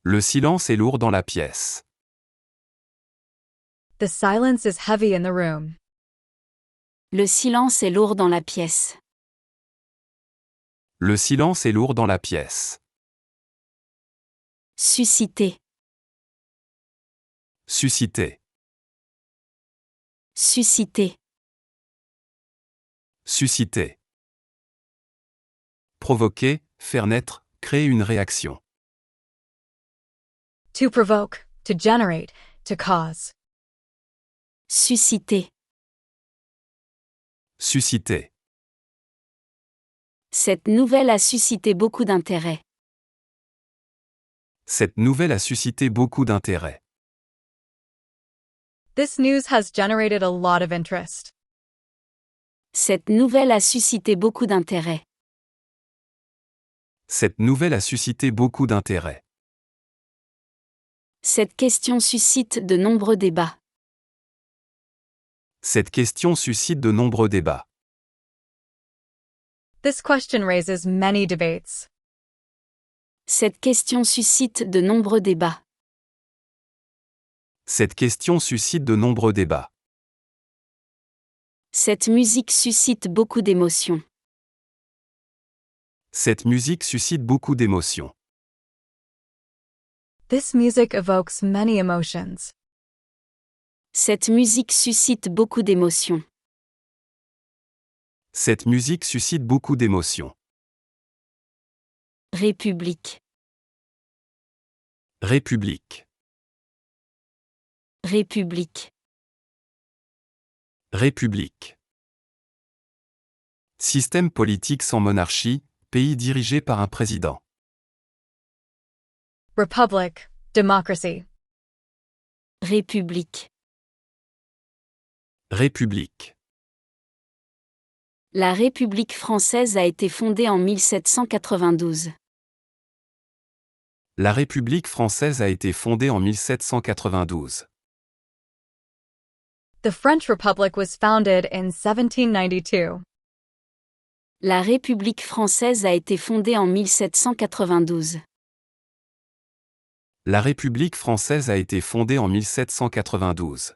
Speaker 2: Le silence est lourd dans la pièce.
Speaker 3: The silence is heavy in the room.
Speaker 1: Le silence est lourd dans la pièce.
Speaker 2: Le silence est lourd dans la pièce.
Speaker 1: Susciter.
Speaker 2: Susciter.
Speaker 1: Susciter.
Speaker 2: Susciter. Provoquer, faire naître, créer une réaction.
Speaker 3: To provoke, to generate, to cause.
Speaker 1: Susciter.
Speaker 2: Susciter.
Speaker 1: Cette nouvelle a suscité beaucoup d'intérêt.
Speaker 2: Cette nouvelle a suscité beaucoup d'intérêt.
Speaker 3: This news has generated a lot of interest.
Speaker 1: Cette nouvelle a suscité beaucoup d'intérêt.
Speaker 2: Cette nouvelle a suscité beaucoup d'intérêt.
Speaker 1: Cette question suscite de nombreux débats.
Speaker 2: Cette question suscite de nombreux débats.
Speaker 3: This question raises many debates.
Speaker 1: Cette question suscite de nombreux débats.
Speaker 2: Cette question suscite de nombreux débats.
Speaker 1: Cette musique suscite beaucoup d'émotions.
Speaker 2: Cette musique suscite beaucoup d'émotions.
Speaker 3: This music evokes many emotions.
Speaker 1: Cette musique suscite beaucoup d'émotions.
Speaker 2: Cette musique suscite beaucoup d'émotions.
Speaker 1: République.
Speaker 2: République.
Speaker 1: République.
Speaker 2: République. Système politique sans monarchie, pays dirigé par un président.
Speaker 3: Republic, democracy.
Speaker 1: République.
Speaker 2: République.
Speaker 1: La République française a été fondée en 1792.
Speaker 2: La République française a été fondée en 1792.
Speaker 3: The French Republic was founded in 1792.
Speaker 1: La République française a été fondée en 1792.
Speaker 2: La République française a été fondée en 1792.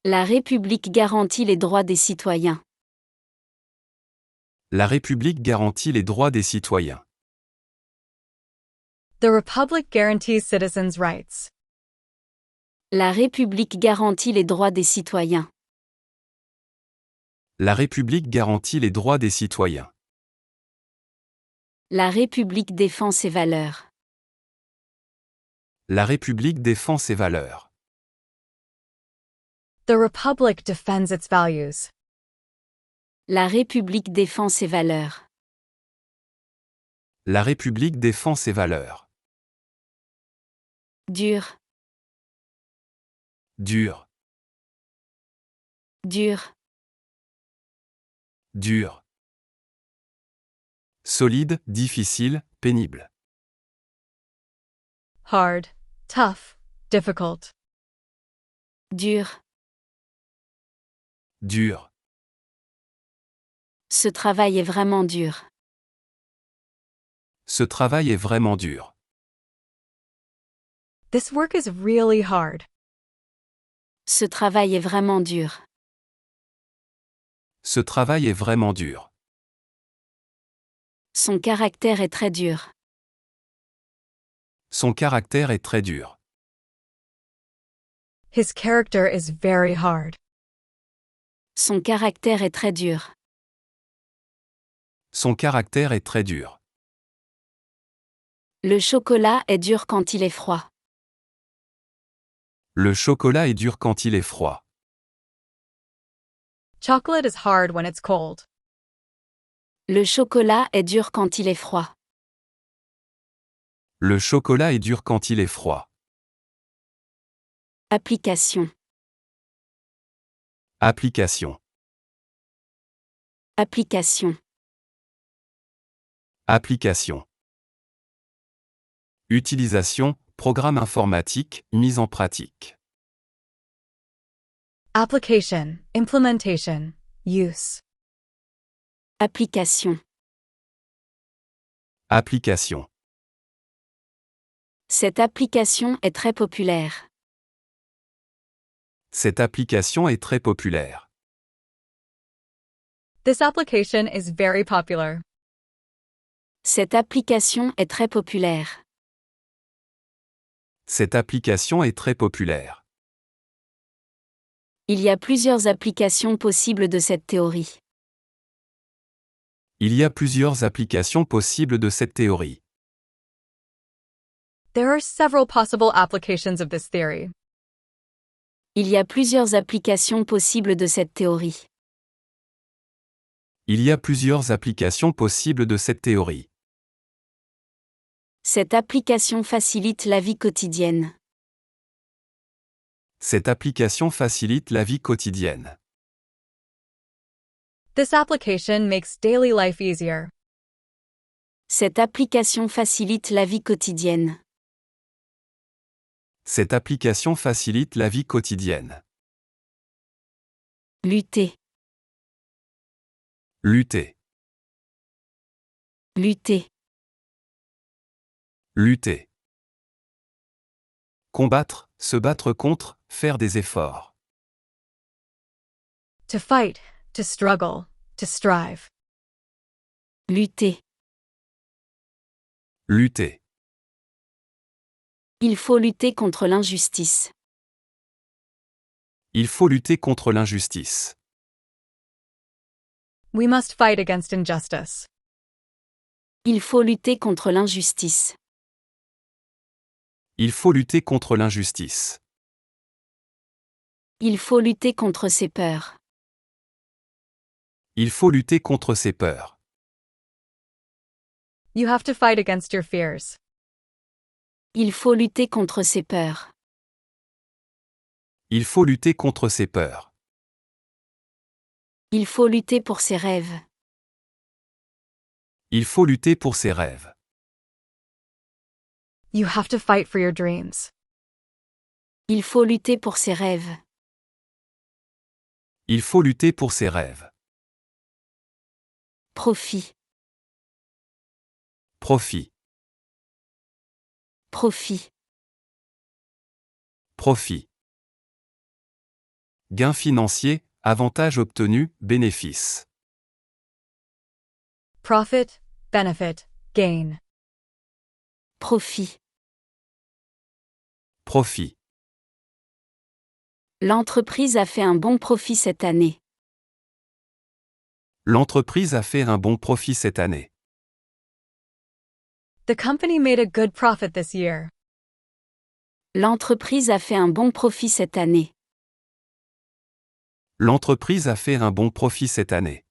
Speaker 1: La République garantit les droits des citoyens.
Speaker 2: La République garantit les droits des citoyens.
Speaker 3: The Republic guarantees citizens' rights.
Speaker 1: La République garantit les droits des citoyens.
Speaker 2: La République garantit les droits des citoyens.
Speaker 1: La République défend ses valeurs.
Speaker 2: La République défend ses valeurs.
Speaker 3: The Republic defends its values.
Speaker 1: La République défend ses valeurs.
Speaker 2: La République défend ses valeurs.
Speaker 1: Dur,
Speaker 2: Dur,
Speaker 1: dur,
Speaker 2: dur. Solide, difficile, pénible.
Speaker 3: Hard, tough, difficult.
Speaker 1: dur.
Speaker 2: Dur.
Speaker 1: Ce travail est vraiment dur.
Speaker 2: Ce travail est vraiment dur.
Speaker 3: This work is really hard.
Speaker 1: Ce travail est vraiment dur.
Speaker 2: Ce travail est vraiment dur.
Speaker 1: Son caractère est très dur.
Speaker 2: Son caractère est très dur.
Speaker 3: His character is very hard.
Speaker 1: Son caractère est très dur.
Speaker 2: Son caractère est très dur.
Speaker 1: Le chocolat est dur quand il est froid.
Speaker 2: Le chocolat est dur quand il est froid.
Speaker 3: Chocolate is hard when it's cold.
Speaker 1: Le chocolat est dur quand il est froid.
Speaker 2: Le chocolat est dur quand il est froid.
Speaker 1: Application.
Speaker 2: Application.
Speaker 1: Application.
Speaker 2: Application. Utilisation, programme informatique, mise en pratique.
Speaker 3: Application, implementation, use.
Speaker 1: Application.
Speaker 2: Application.
Speaker 1: Cette application est très populaire.
Speaker 2: Cette application est très populaire.
Speaker 3: This application is very popular.
Speaker 1: Cette application est très populaire.
Speaker 2: Cette application est très populaire.
Speaker 1: Il y a plusieurs applications possibles de cette théorie.
Speaker 2: Il y a plusieurs applications possibles de cette théorie.
Speaker 3: There are several possible applications of this theory.
Speaker 1: Il y a plusieurs applications possibles de cette théorie.
Speaker 2: Il y a plusieurs applications possibles de cette théorie.
Speaker 1: Cette application facilite la vie quotidienne.
Speaker 2: Cette application facilite la vie quotidienne.
Speaker 3: This application makes daily life easier.
Speaker 1: Cette application facilite la vie quotidienne.
Speaker 2: Cette application facilite la vie quotidienne.
Speaker 1: Lutter.
Speaker 2: Lutter.
Speaker 1: Lutter.
Speaker 2: Lutter. Combattre, se battre contre, faire des efforts.
Speaker 3: To fight, to struggle, to strive.
Speaker 1: Lutter.
Speaker 2: Lutter.
Speaker 1: Il faut lutter contre l'injustice.
Speaker 2: Il faut lutter contre l'injustice.
Speaker 3: We must fight against injustice.
Speaker 1: Il faut lutter contre l'injustice.
Speaker 2: Il faut lutter contre l'injustice.
Speaker 1: Il faut lutter contre ses peurs.
Speaker 2: Il faut lutter contre ses peurs.
Speaker 3: You have to fight against your fears.
Speaker 1: Il faut lutter contre ses peurs.
Speaker 2: Il faut lutter contre ses peurs.
Speaker 1: Il faut lutter pour ses rêves.
Speaker 2: Il faut lutter pour ses rêves.
Speaker 3: You have to fight for your dreams.
Speaker 1: Il faut lutter pour ses rêves.
Speaker 2: Il faut lutter pour ses rêves.
Speaker 1: Profit.
Speaker 2: Profit.
Speaker 1: Profit.
Speaker 2: Profit. Gain financier, avantage obtenu, bénéfice.
Speaker 3: Profit, benefit, gain.
Speaker 1: Profit.
Speaker 2: Profit.
Speaker 1: L'entreprise a fait un bon profit cette année.
Speaker 2: L'entreprise a fait un bon profit cette année.
Speaker 3: The company made a good profit this year.
Speaker 1: L'entreprise a fait un bon profit cette année.
Speaker 2: L'entreprise a fait un bon profit cette année.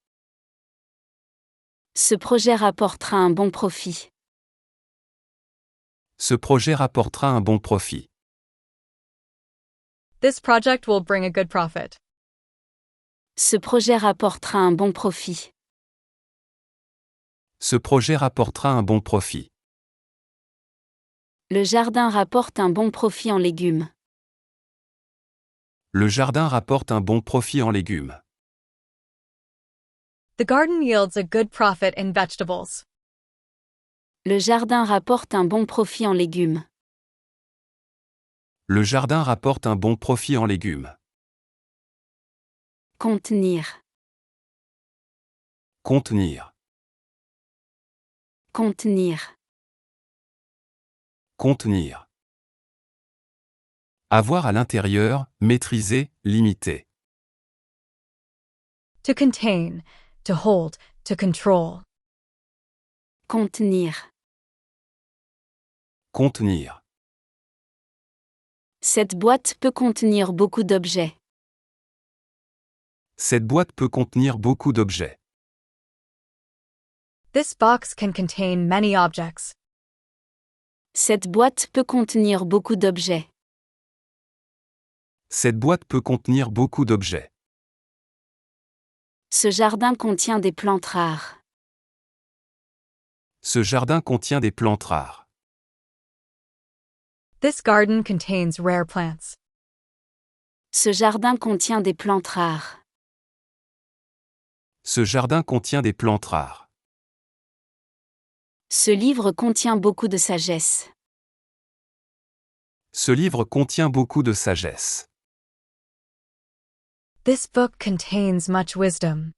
Speaker 1: Ce projet rapportera un bon profit.
Speaker 2: Ce projet rapportera un bon profit.
Speaker 3: This project will bring a good profit.
Speaker 1: Ce projet rapportera un bon profit.
Speaker 2: Ce projet rapportera un bon profit.
Speaker 1: Le jardin rapporte un bon profit en légumes.
Speaker 2: Le jardin rapporte un bon profit en légumes.
Speaker 3: The garden yields a good profit in vegetables.
Speaker 1: Le jardin rapporte un bon profit en légumes.
Speaker 2: Le jardin rapporte un bon profit en légumes.
Speaker 1: Contenir.
Speaker 2: Contenir.
Speaker 1: Contenir.
Speaker 2: Contenir. Avoir à l'intérieur, maîtriser, limiter.
Speaker 3: To contain, to hold, to control.
Speaker 1: Contenir.
Speaker 2: Contenir.
Speaker 1: Cette boîte peut contenir beaucoup d'objets.
Speaker 2: Cette boîte peut contenir beaucoup d'objets.
Speaker 3: This box can contain many objects.
Speaker 1: Cette boîte peut contenir beaucoup d'objets.
Speaker 2: Cette boîte peut contenir beaucoup d'objets.
Speaker 1: Ce jardin contient des plantes rares.
Speaker 2: Ce jardin contient des plantes rares.
Speaker 3: This garden contains rare plants.
Speaker 1: Ce jardin contient des plantes rares.
Speaker 2: Ce jardin contient des plantes rares.
Speaker 1: Ce livre contient beaucoup de sagesse.
Speaker 2: Ce livre contient beaucoup de sagesse.
Speaker 3: This book contains much wisdom.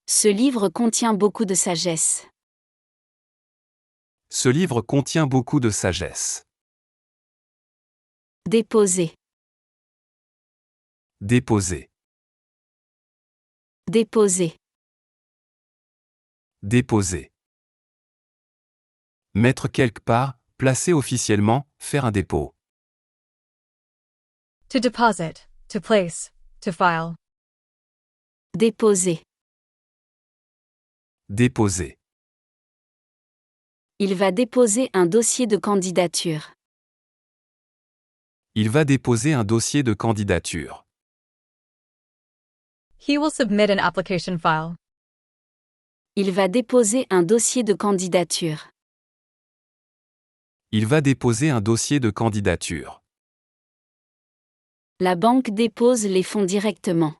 Speaker 1: Ce livre contient beaucoup de sagesse.
Speaker 2: Ce livre contient beaucoup de sagesse.
Speaker 1: Déposer.
Speaker 2: Déposer.
Speaker 1: Déposer.
Speaker 2: Déposer. Mettre quelque part, placer officiellement, faire un dépôt.
Speaker 3: To deposit, to place, to file.
Speaker 1: Déposer.
Speaker 2: Déposer.
Speaker 1: Il va déposer un dossier de candidature.
Speaker 2: Il va déposer un dossier de candidature.
Speaker 3: He will submit an application file.
Speaker 1: Il va déposer un dossier de candidature.
Speaker 2: Il va déposer un dossier de candidature.
Speaker 1: La banque dépose les fonds directement.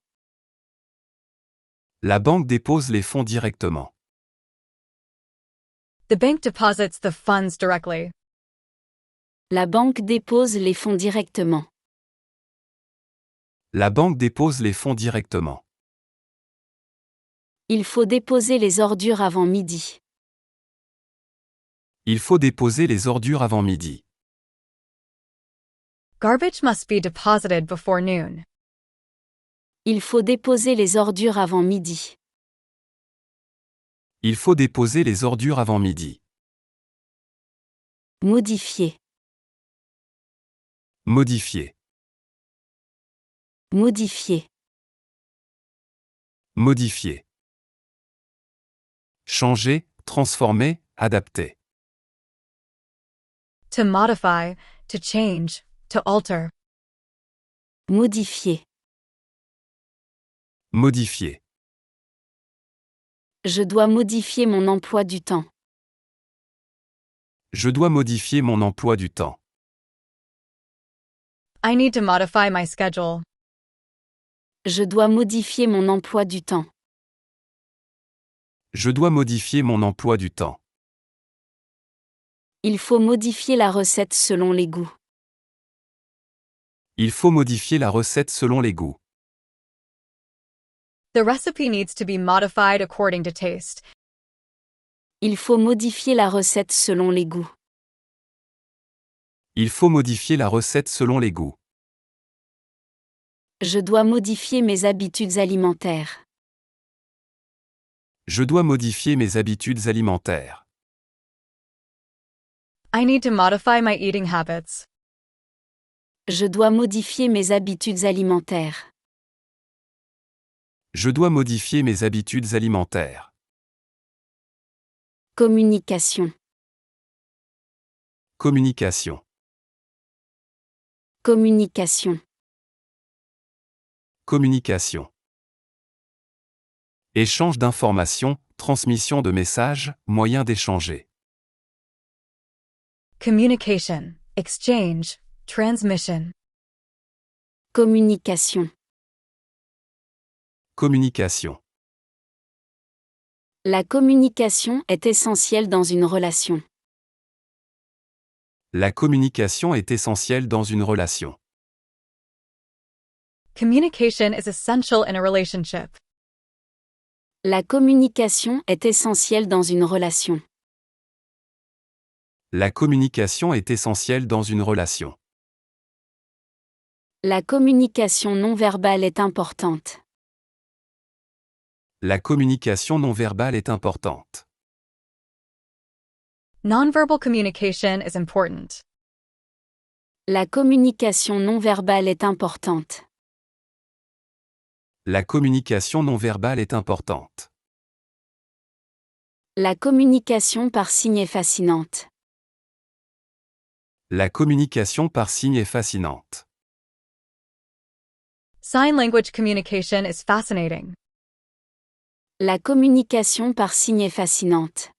Speaker 2: La banque dépose les fonds directement.
Speaker 3: The bank deposits the funds directly.
Speaker 1: La banque dépose les fonds directement.
Speaker 2: La banque dépose les fonds directement.
Speaker 1: Il faut déposer les ordures avant midi.
Speaker 2: Il faut déposer les ordures avant midi.
Speaker 3: Garbage must be deposited before noon.
Speaker 1: Il faut déposer les ordures avant midi.
Speaker 2: Il faut déposer les ordures avant midi.
Speaker 1: Modifier.
Speaker 2: Modifier.
Speaker 1: Modifier.
Speaker 2: Modifier. Changer, transformer, adapter.
Speaker 3: To modify, to change, to alter.
Speaker 1: Modifier.
Speaker 2: Modifier.
Speaker 1: Je dois modifier mon emploi du temps.
Speaker 2: Je dois modifier mon emploi du temps.
Speaker 3: I need to modify my schedule.
Speaker 1: Je dois modifier mon emploi du temps.
Speaker 2: Je dois modifier mon emploi du temps.
Speaker 1: Il faut modifier la recette selon les goûts.
Speaker 2: Il faut modifier la recette selon les goûts.
Speaker 3: The recipe needs to be modified according to taste.
Speaker 1: Il faut modifier la recette selon les goûts.
Speaker 2: Il faut modifier la recette selon les goûts.
Speaker 1: Je dois modifier mes habitudes alimentaires.
Speaker 2: Je dois modifier mes habitudes alimentaires.
Speaker 3: I need to modify my eating habits.
Speaker 1: Je dois modifier mes habitudes alimentaires.
Speaker 2: Je dois modifier mes habitudes alimentaires.
Speaker 1: Communication.
Speaker 2: Communication.
Speaker 1: Communication.
Speaker 2: Communication. Échange d'informations, transmission de messages, moyen d'échanger.
Speaker 3: Communication, exchange, transmission.
Speaker 1: Communication.
Speaker 2: Communication.
Speaker 1: La communication est essentielle dans une relation.
Speaker 2: La communication est essentielle dans une relation.
Speaker 3: Communication is essential in a relationship.
Speaker 1: La communication est essentielle dans une relation.
Speaker 2: La communication est essentielle dans une relation.
Speaker 1: La communication non verbale est importante.
Speaker 2: La communication non verbale est importante.
Speaker 3: Nonverbal communication is important.
Speaker 1: La communication non verbale est importante.
Speaker 2: La communication non verbale est importante.
Speaker 1: La communication par signe est fascinante.
Speaker 2: La communication par signe est fascinante.
Speaker 3: Sign language communication is fascinating.
Speaker 1: La communication par signe est fascinante.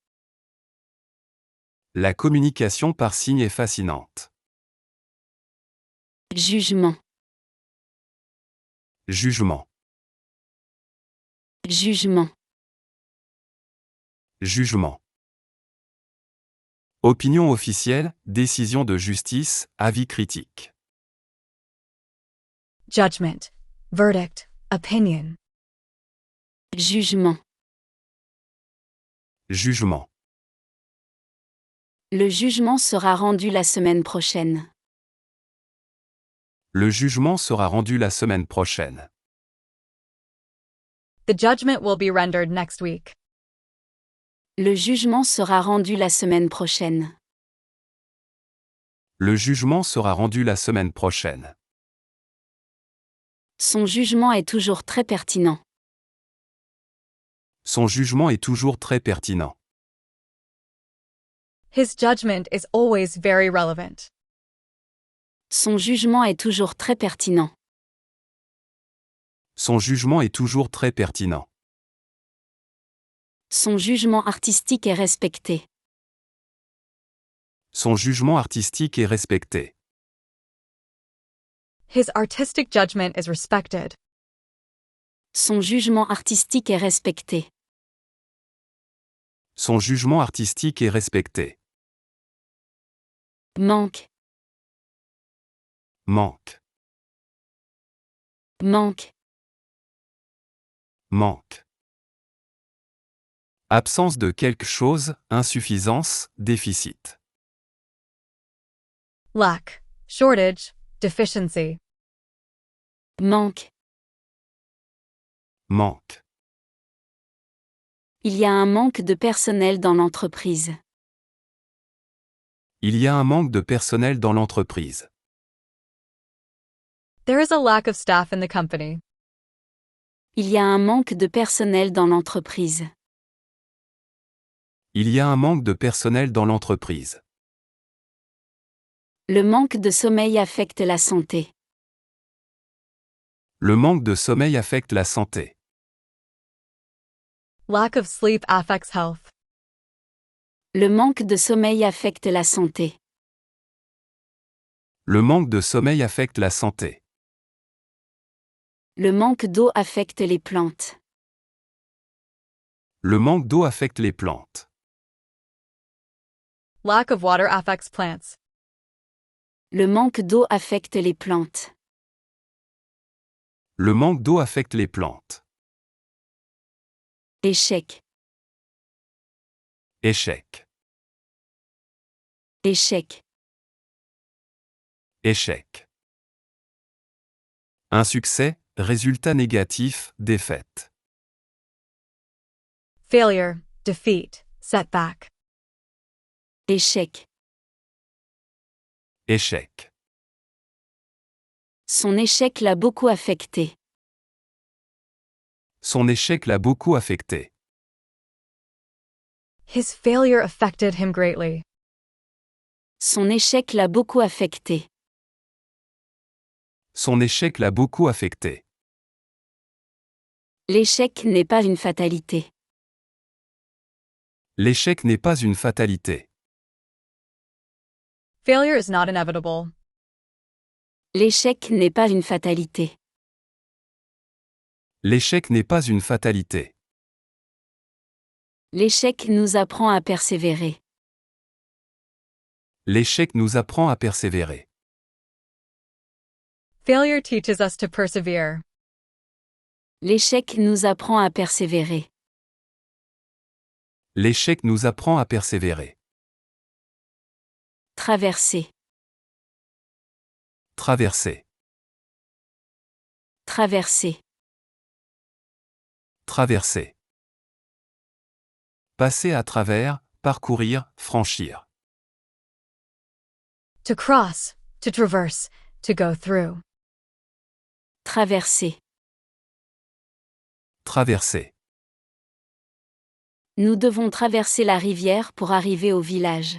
Speaker 2: La communication par signe est fascinante.
Speaker 1: Jugement.
Speaker 2: Jugement.
Speaker 1: Jugement.
Speaker 2: Jugement. Opinion officielle, décision de justice, avis critique.
Speaker 3: Judgment, verdict, opinion.
Speaker 1: Jugement.
Speaker 2: Jugement.
Speaker 1: Le jugement sera rendu la semaine prochaine.
Speaker 2: Le jugement sera rendu la semaine prochaine.
Speaker 3: The judgment will be rendered next week.
Speaker 1: Le jugement sera rendu la semaine prochaine.
Speaker 2: Le jugement sera rendu la semaine prochaine.
Speaker 1: Son jugement est toujours très pertinent.
Speaker 2: Son jugement est toujours très pertinent.
Speaker 3: His judgment is always very relevant.
Speaker 1: Son jugement est toujours très pertinent.
Speaker 2: Son jugement est toujours très pertinent.
Speaker 1: Son jugement artistique est respecté.
Speaker 2: Son jugement artistique est respecté.
Speaker 3: His artistic judgment is respected.
Speaker 1: Son jugement artistique est respecté.
Speaker 2: Son jugement artistique est respecté.
Speaker 1: Manque.
Speaker 2: Manque.
Speaker 1: Manque.
Speaker 2: Manque. Absence de quelque chose, insuffisance, déficit.
Speaker 3: Lack, shortage, deficiency.
Speaker 1: Manque.
Speaker 2: Manque.
Speaker 1: Il y a un manque de personnel dans l'entreprise.
Speaker 2: Il y a un manque de personnel dans l'entreprise.
Speaker 3: There is a lack of staff in the company.
Speaker 1: Il y a un manque de personnel dans l'entreprise.
Speaker 2: Il y a un manque de personnel dans l'entreprise.
Speaker 1: Le manque de sommeil affecte la santé.
Speaker 2: Le manque de sommeil affecte la santé.
Speaker 3: Lack of sleep affects health.
Speaker 1: Le manque de sommeil affecte la santé.
Speaker 2: Le manque de sommeil affecte la santé.
Speaker 1: Le manque d'eau affecte les plantes.
Speaker 2: Le manque d'eau affecte les plantes.
Speaker 3: Lack of water affects plants.
Speaker 1: Le manque d'eau affecte les plantes.
Speaker 2: Le manque d'eau affecte les plantes.
Speaker 1: Échec.
Speaker 2: Échec.
Speaker 1: Échec.
Speaker 2: Échec. Insuccès, résultat négatif, défaite.
Speaker 3: Failure, defeat, setback.
Speaker 1: Échec.
Speaker 2: Échec.
Speaker 1: Son échec l'a beaucoup affecté.
Speaker 2: Son échec l'a beaucoup affecté.
Speaker 3: His failure affected him greatly.
Speaker 1: Son échec l'a beaucoup affecté.
Speaker 2: Son échec l'a beaucoup affecté.
Speaker 1: L'échec n'est pas une fatalité.
Speaker 2: L'échec n'est pas une fatalité.
Speaker 3: Failure is not inevitable.
Speaker 1: L'échec n'est pas une fatalité.
Speaker 2: L'échec n'est pas une fatalité.
Speaker 1: L'échec nous apprend à persévérer.
Speaker 2: L'échec nous apprend à persévérer.
Speaker 3: Failure teaches us to persevere.
Speaker 1: L'échec nous apprend à persévérer.
Speaker 2: L'échec nous apprend à persévérer.
Speaker 1: Traverser.
Speaker 2: Traverser.
Speaker 1: Traverser.
Speaker 2: Traverser. Passer à travers, parcourir, franchir.
Speaker 3: To cross, to traverse, to go through.
Speaker 1: Traverser.
Speaker 2: Traverser.
Speaker 1: Nous devons traverser la rivière pour arriver au village.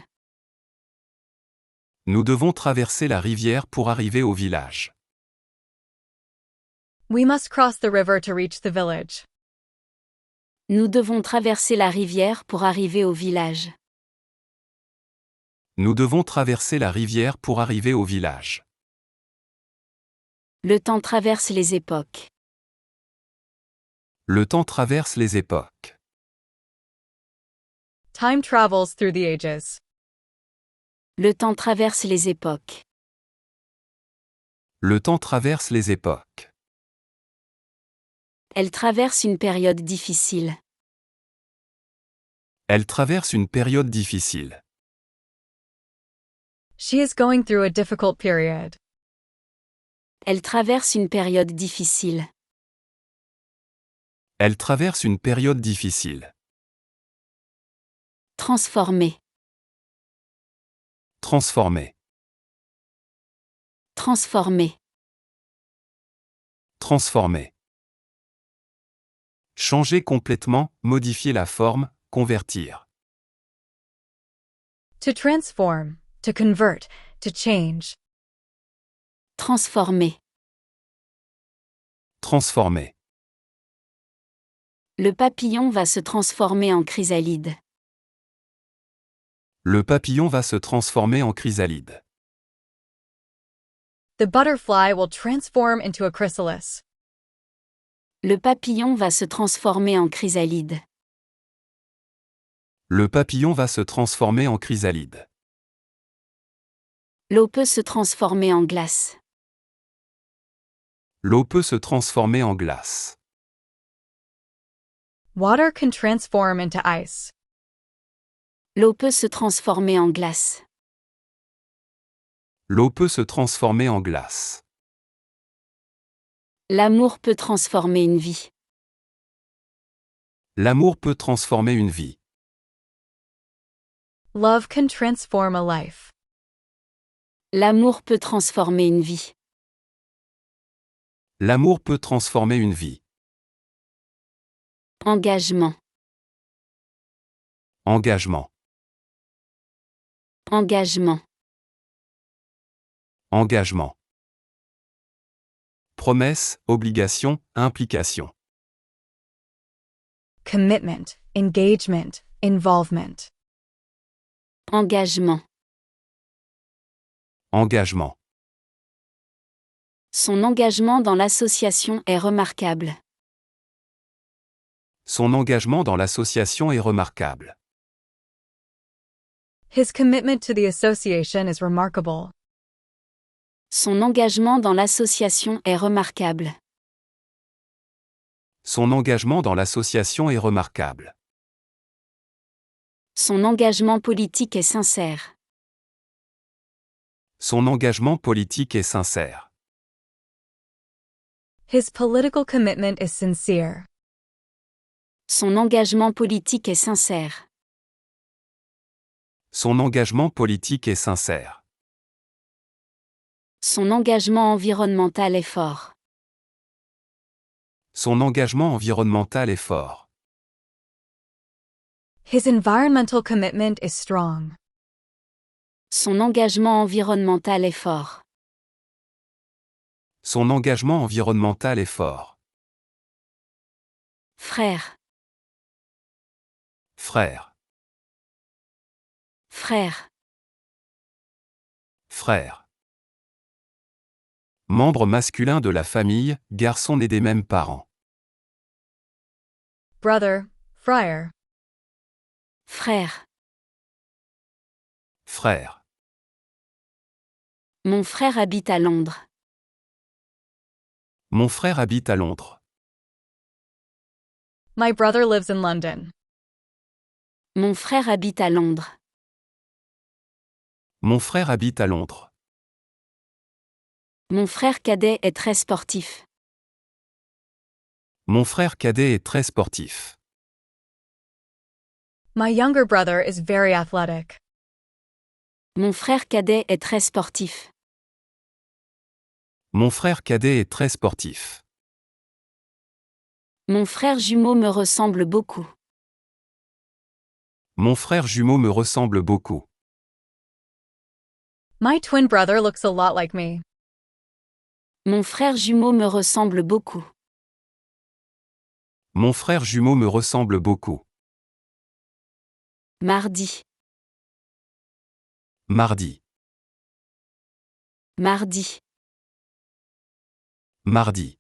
Speaker 2: Nous devons traverser la rivière pour arriver au village.
Speaker 3: We must cross the river to reach the village.
Speaker 1: Nous devons traverser la rivière pour arriver au village.
Speaker 2: Nous devons traverser la rivière pour arriver au village.
Speaker 1: Le temps traverse les époques.
Speaker 2: Le temps traverse les époques.
Speaker 3: Time travels through the ages.
Speaker 1: Le temps traverse les époques.
Speaker 2: Le temps traverse les époques.
Speaker 1: Elle traverse une période difficile.
Speaker 2: Elle traverse une période difficile.
Speaker 3: She is going through a difficult period.
Speaker 1: Elle traverse une période difficile.
Speaker 2: Elle traverse une période difficile.
Speaker 1: Transformer.
Speaker 2: Transformer.
Speaker 1: Transformer.
Speaker 2: Transformer. Changer complètement, modifier la forme, convertir.
Speaker 3: To transform, to convert, to change.
Speaker 1: Transformer.
Speaker 2: Transformer.
Speaker 1: Le papillon va se transformer en chrysalide.
Speaker 2: Le papillon va se transformer en chrysalide.
Speaker 3: The butterfly will transform into a chrysalis.
Speaker 1: Le papillon va se transformer en chrysalide.
Speaker 2: Le papillon va se transformer en chrysalide.
Speaker 1: L'eau peut se transformer en glace.
Speaker 2: L'eau peut se transformer en glace.
Speaker 3: Water can transform into ice.
Speaker 1: L'eau peut se transformer en glace.
Speaker 2: L'eau peut se transformer en glace.
Speaker 1: L'amour peut transformer une vie.
Speaker 2: L'amour peut transformer une vie.
Speaker 3: Love can transform a life.
Speaker 1: L'amour peut transformer une vie.
Speaker 2: L'amour peut transformer une vie.
Speaker 1: Engagement.
Speaker 2: Engagement.
Speaker 1: Engagement.
Speaker 2: Engagement. Promesse, obligation, implication.
Speaker 3: Commitment, engagement, involvement.
Speaker 1: Engagement.
Speaker 2: Engagement.
Speaker 1: Son engagement dans l'association est remarquable.
Speaker 2: Son engagement dans l'association est remarquable.
Speaker 3: His commitment to the association is remarkable.
Speaker 1: Son engagement dans l'association est remarquable.
Speaker 2: Son engagement dans l'association est remarquable.
Speaker 1: Son engagement politique est sincère.
Speaker 2: Son engagement politique est sincère.
Speaker 3: His political commitment is sincere.
Speaker 1: Son engagement politique est sincère.
Speaker 2: Son engagement politique est sincère.
Speaker 1: Son engagement environnemental est fort.
Speaker 2: Son engagement environnemental est fort.
Speaker 3: His environmental commitment is strong.
Speaker 1: Son engagement environnemental est fort.
Speaker 2: Son engagement environnemental est fort.
Speaker 1: Frère,
Speaker 2: Frère.
Speaker 1: frère,
Speaker 2: Frère. Membre masculin de la famille, garçon né des mêmes parents.
Speaker 3: Brother, friar.
Speaker 1: frère.
Speaker 2: Frère.
Speaker 1: Mon frère habite à Londres.
Speaker 2: Mon frère habite à Londres.
Speaker 3: My brother lives in London.
Speaker 1: Mon frère habite à Londres.
Speaker 2: Mon frère habite à Londres.
Speaker 1: Mon frère cadet est très sportif.
Speaker 2: Mon frère cadet est très sportif.
Speaker 3: My younger brother is very athletic.
Speaker 1: Mon frère cadet est très sportif.
Speaker 2: Mon frère cadet est très sportif.
Speaker 1: Mon frère jumeau me ressemble beaucoup.
Speaker 2: Mon frère jumeau me ressemble beaucoup.
Speaker 3: My twin brother looks a lot like me.
Speaker 1: Mon frère jumeau me ressemble beaucoup.
Speaker 2: Mon frère jumeau me ressemble beaucoup.
Speaker 1: Mardi,
Speaker 2: Mardi.
Speaker 1: mardi,
Speaker 2: Mardi.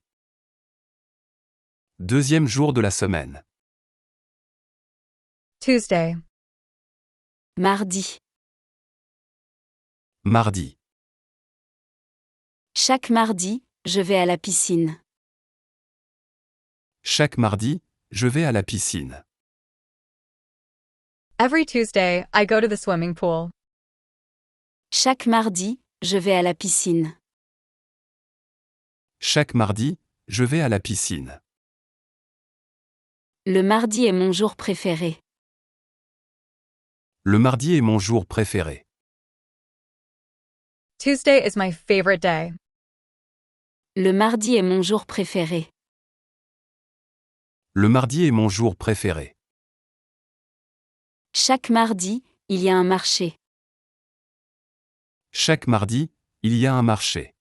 Speaker 2: Deuxième jour de la semaine.
Speaker 3: Tuesday.
Speaker 1: mardi.
Speaker 2: Mardi.
Speaker 1: Chaque mardi, je vais à la piscine.
Speaker 2: Chaque mardi, je vais à la piscine.
Speaker 3: Every Tuesday, I go to the swimming pool.
Speaker 1: Chaque mardi, je vais à la piscine.
Speaker 2: Chaque mardi, je vais à la piscine.
Speaker 1: Le mardi est mon jour préféré.
Speaker 2: Le mardi est mon jour préféré.
Speaker 3: Tuesday is my favorite day.
Speaker 1: Le mardi est mon jour préféré.
Speaker 2: Le mardi est mon jour préféré.
Speaker 1: Chaque mardi, il y a un marché.
Speaker 2: Chaque mardi, il y a un marché.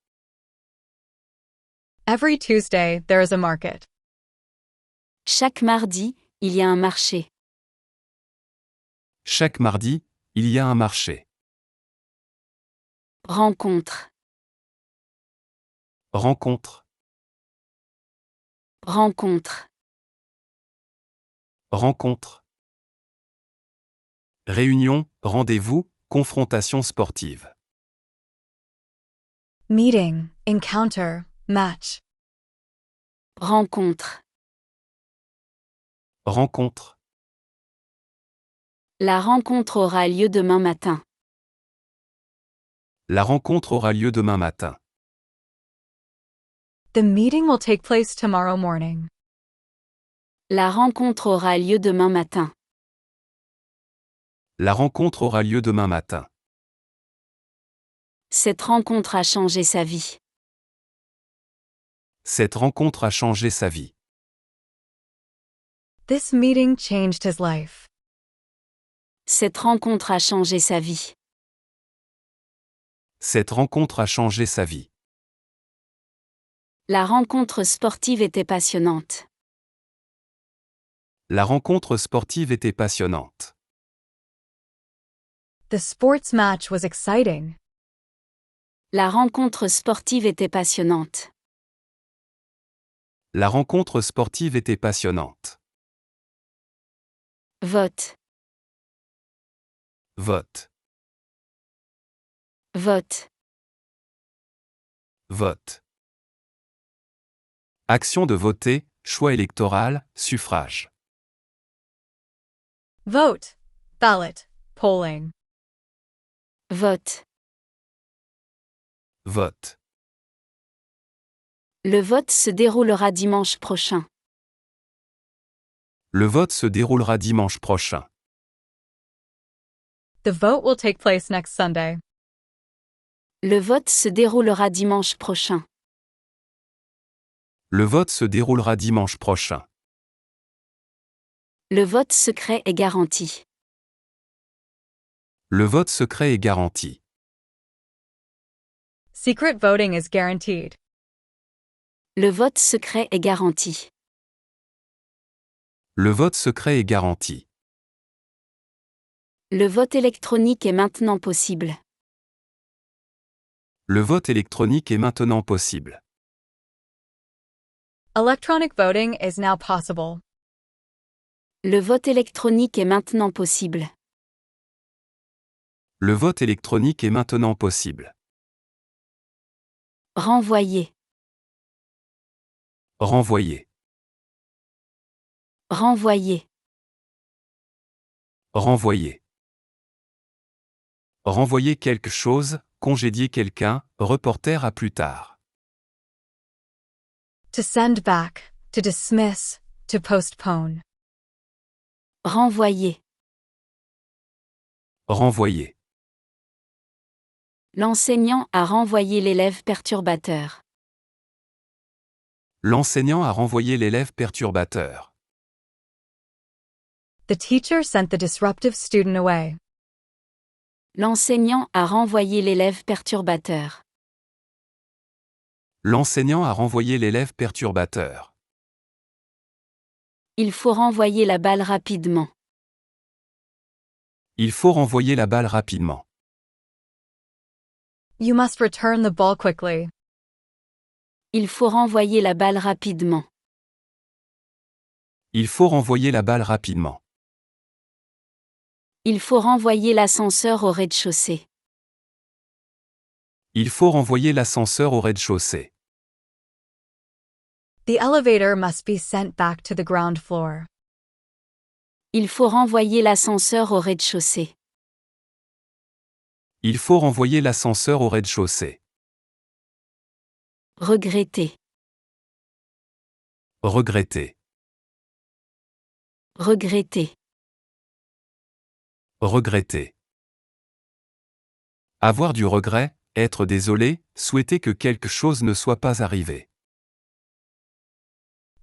Speaker 3: Every Tuesday, there is a market.
Speaker 1: Chaque mardi, il y a un marché.
Speaker 2: Chaque mardi, il y a un marché.
Speaker 1: Rencontre,
Speaker 2: Rencontre.
Speaker 1: rencontre.
Speaker 2: Rencontre. Réunion, rendez-vous, confrontation sportive.
Speaker 3: Meeting, encounter, match.
Speaker 1: Rencontre.
Speaker 2: Rencontre.
Speaker 1: La rencontre aura lieu demain matin.
Speaker 2: La rencontre aura lieu demain matin.
Speaker 3: The meeting will take place tomorrow morning.
Speaker 1: La rencontre aura lieu demain matin.
Speaker 2: La rencontre aura lieu demain matin.
Speaker 1: Cette rencontre a changé sa vie.
Speaker 2: Cette rencontre a changé sa vie.
Speaker 3: This meeting changed his life.
Speaker 1: Cette rencontre a changé sa vie.
Speaker 2: Cette rencontre a changé sa vie.
Speaker 1: La rencontre sportive était passionnante.
Speaker 2: La rencontre sportive était passionnante.
Speaker 3: The sports match was exciting.
Speaker 1: La rencontre sportive était passionnante.
Speaker 2: La rencontre sportive était passionnante.
Speaker 1: Vote,
Speaker 2: Vote.
Speaker 1: Vote.
Speaker 2: Vote. Action de voter, choix électoral, suffrage.
Speaker 3: Vote. Ballot. Polling.
Speaker 1: Vote.
Speaker 2: Vote.
Speaker 1: Le vote se déroulera dimanche prochain.
Speaker 2: Le vote se déroulera dimanche prochain.
Speaker 3: The vote will take place next Sunday.
Speaker 1: Le vote se déroulera dimanche prochain.
Speaker 2: Le vote se déroulera dimanche prochain.
Speaker 1: Le vote secret est garanti.
Speaker 2: Le vote secret est garanti.
Speaker 3: Secret voting is guaranteed.
Speaker 1: Le vote secret est garanti.
Speaker 2: Le vote secret est garanti.
Speaker 1: Le vote électronique est maintenant possible.
Speaker 2: Le vote électronique est maintenant possible.
Speaker 3: Electronic voting is now possible.
Speaker 1: Le vote électronique est maintenant possible.
Speaker 2: Le vote électronique est maintenant possible.
Speaker 1: Renvoyer.
Speaker 2: Renvoyer.
Speaker 1: Renvoyer.
Speaker 2: Renvoyer. Renvoyer quelque chose, congédier quelqu'un, reporter à plus tard.
Speaker 3: To send back, to dismiss, to postpone.
Speaker 1: Renvoyer.
Speaker 2: Renvoyer.
Speaker 1: L'enseignant a renvoyé l'élève perturbateur.
Speaker 2: L'enseignant a renvoyé l'élève perturbateur.
Speaker 3: The teacher sent the disruptive student away.
Speaker 1: L'enseignant a renvoyé l'élève perturbateur.
Speaker 2: L'enseignant a renvoyé l'élève perturbateur.
Speaker 1: Il faut renvoyer la balle rapidement.
Speaker 2: Il faut renvoyer la balle rapidement.
Speaker 3: You must return the ball quickly.
Speaker 1: Il faut renvoyer la balle rapidement.
Speaker 2: Il faut renvoyer la balle rapidement.
Speaker 1: Il faut renvoyer l'ascenseur au rez-de-chaussée.
Speaker 2: Il faut renvoyer l'ascenseur au rez-de-chaussée.
Speaker 3: The elevator must be sent back to the ground floor.
Speaker 1: Il faut renvoyer l'ascenseur au rez-de-chaussée.
Speaker 2: Il faut renvoyer l'ascenseur au rez-de-chaussée.
Speaker 1: Regretter.
Speaker 2: Regretter.
Speaker 1: Regretter.
Speaker 2: Regretter. Avoir du regret, être désolé, souhaiter que quelque chose ne soit pas arrivé.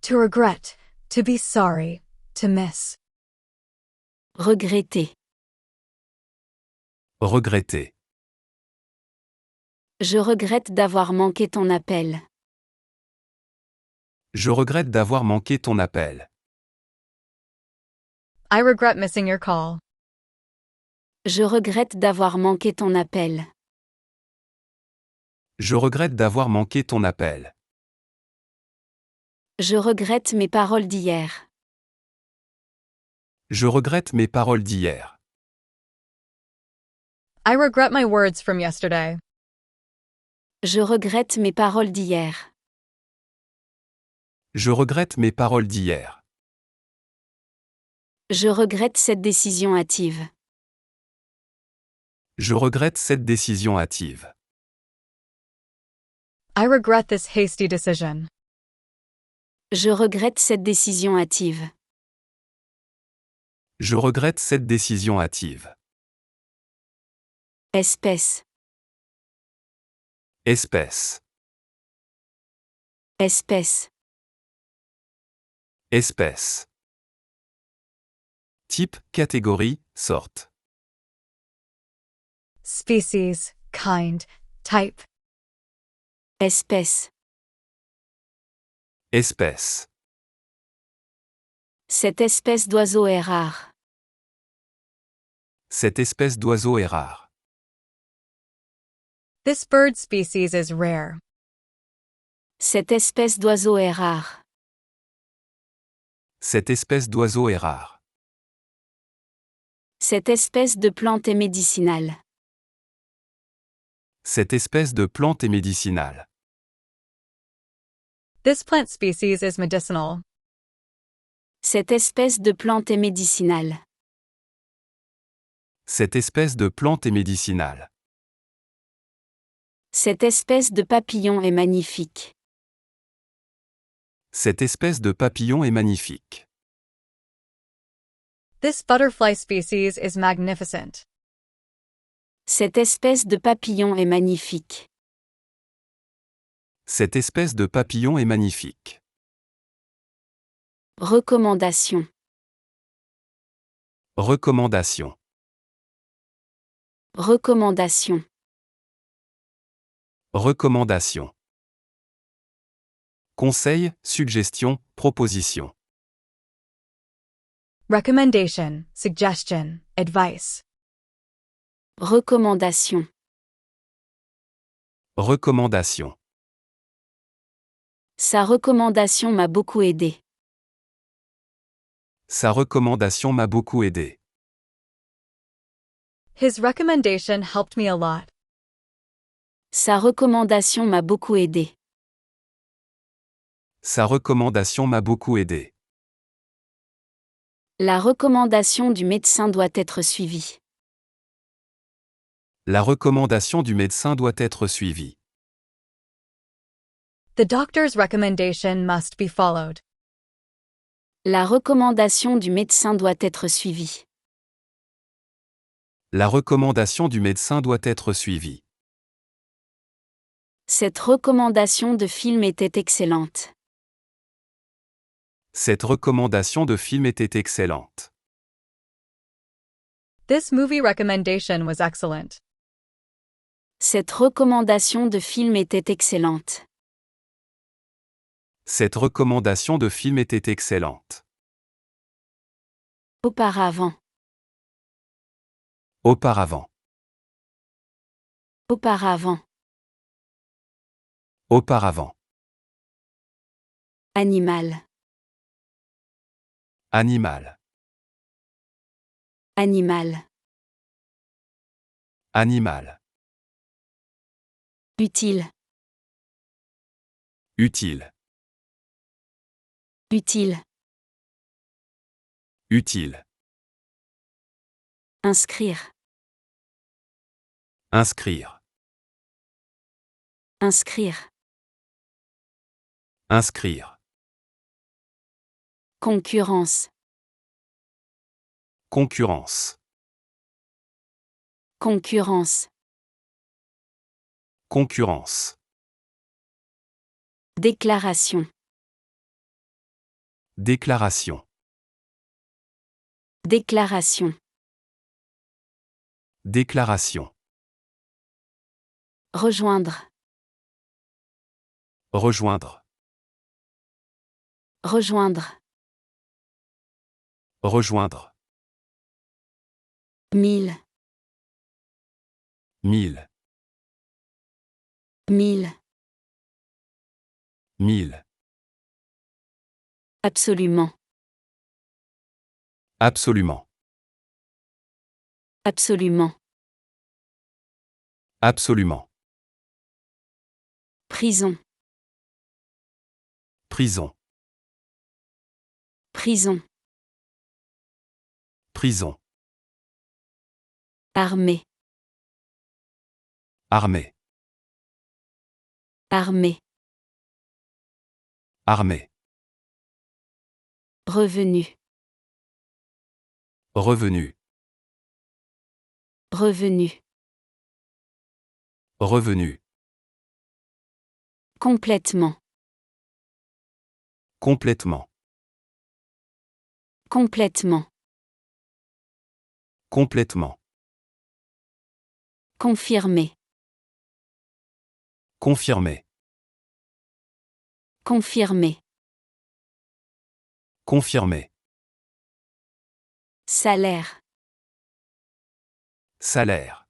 Speaker 3: To regret, to be sorry, to miss.
Speaker 1: Regretter.
Speaker 2: Regretter.
Speaker 1: Je regrette d'avoir manqué ton appel.
Speaker 2: Je regrette d'avoir manqué ton appel.
Speaker 3: I regret missing your call.
Speaker 1: Je regrette d'avoir manqué ton appel.
Speaker 2: Je regrette d'avoir manqué ton appel.
Speaker 1: Je regrette mes paroles d'hier.
Speaker 2: Je regrette mes paroles d'hier.
Speaker 3: I regret my words from yesterday.
Speaker 1: Je regrette mes paroles d'hier.
Speaker 2: Je regrette mes paroles d'hier.
Speaker 1: Je regrette cette décision hâtive.
Speaker 2: Je regrette cette décision hâtive.
Speaker 3: I regret this hasty decision.
Speaker 1: Je regrette cette décision hâtive.
Speaker 2: Je regrette cette décision hâtive.
Speaker 1: Espèce.
Speaker 2: Espèce.
Speaker 1: Espèce.
Speaker 2: Espèce. Type, catégorie, sorte.
Speaker 3: Species, kind, type.
Speaker 1: Espèce.
Speaker 2: Espèce.
Speaker 1: Cette espèce d'oiseau est rare.
Speaker 2: Cette espèce d'oiseau est rare.
Speaker 3: This bird species is rare.
Speaker 1: Cette espèce d'oiseau est rare.
Speaker 2: Cette espèce d'oiseau est rare.
Speaker 1: Cette espèce de plante est médicinale.
Speaker 2: Cette espèce de plante est médicinale.
Speaker 3: This plant species is medicinal.
Speaker 1: Cette espèce de plante est médicinale.
Speaker 2: Cette espèce de plante est médicinale.
Speaker 1: Cette espèce de papillon est magnifique.
Speaker 2: Cette espèce de papillon est magnifique.
Speaker 3: This butterfly species is magnificent.
Speaker 1: Cette espèce de papillon est magnifique.
Speaker 2: Cette espèce de papillon est magnifique.
Speaker 1: Recommandation.
Speaker 2: Recommandation.
Speaker 1: Recommandation.
Speaker 2: Recommandation. Conseil, suggestion, proposition.
Speaker 3: Recommendation, suggestion, advice.
Speaker 1: Recommandation.
Speaker 2: Recommandation.
Speaker 1: Sa recommandation m'a beaucoup aidé.
Speaker 2: Sa recommandation m'a beaucoup aidé.
Speaker 3: His recommendation helped me a lot.
Speaker 1: Sa recommandation m'a beaucoup aidé.
Speaker 2: Sa recommandation m'a beaucoup aidé.
Speaker 1: La recommandation du médecin doit être suivie.
Speaker 2: La recommandation du médecin doit être suivie.
Speaker 3: The doctor's recommendation must be followed.
Speaker 1: La recommandation du médecin doit être suivie.
Speaker 2: La recommandation du médecin doit être suivie.
Speaker 1: Cette recommandation de film était excellente.
Speaker 2: Cette recommandation de film était excellente.
Speaker 3: This movie recommendation was excellent.
Speaker 1: Cette recommandation de film était excellente.
Speaker 2: Cette recommandation de film était excellente.
Speaker 1: Auparavant.
Speaker 2: Auparavant.
Speaker 1: Auparavant.
Speaker 2: Auparavant.
Speaker 1: Animal.
Speaker 2: Animal.
Speaker 1: Animal.
Speaker 2: Animal.
Speaker 1: Utile.
Speaker 2: Utile.
Speaker 1: Utile.
Speaker 2: Utile.
Speaker 1: Inscrire.
Speaker 2: Inscrire.
Speaker 1: Inscrire.
Speaker 2: Inscrire.
Speaker 1: Concurrence.
Speaker 2: Concurrence.
Speaker 1: Concurrence.
Speaker 2: Concurrence.
Speaker 1: Déclaration.
Speaker 2: Déclaration.
Speaker 1: Déclaration.
Speaker 2: Déclaration.
Speaker 1: Rejoindre.
Speaker 2: Rejoindre.
Speaker 1: Rejoindre.
Speaker 2: Rejoindre.
Speaker 1: 1000.
Speaker 2: 1000.
Speaker 1: 1000.
Speaker 2: 1000.
Speaker 1: Absolument.
Speaker 2: Absolument.
Speaker 1: Absolument.
Speaker 2: Absolument.
Speaker 1: Prison.
Speaker 2: Prison.
Speaker 1: Prison.
Speaker 2: Prison.
Speaker 1: Armée.
Speaker 2: Armée.
Speaker 1: Armée.
Speaker 2: Armée.
Speaker 1: Revenu.
Speaker 2: Revenu.
Speaker 1: Revenu.
Speaker 2: Revenu.
Speaker 1: Complètement.
Speaker 2: Complètement.
Speaker 1: Complètement.
Speaker 2: Complètement.
Speaker 1: Confirmer.
Speaker 2: Confirmer.
Speaker 1: Confirmer.
Speaker 2: Confirmer.
Speaker 1: Salaire.
Speaker 2: Salaire.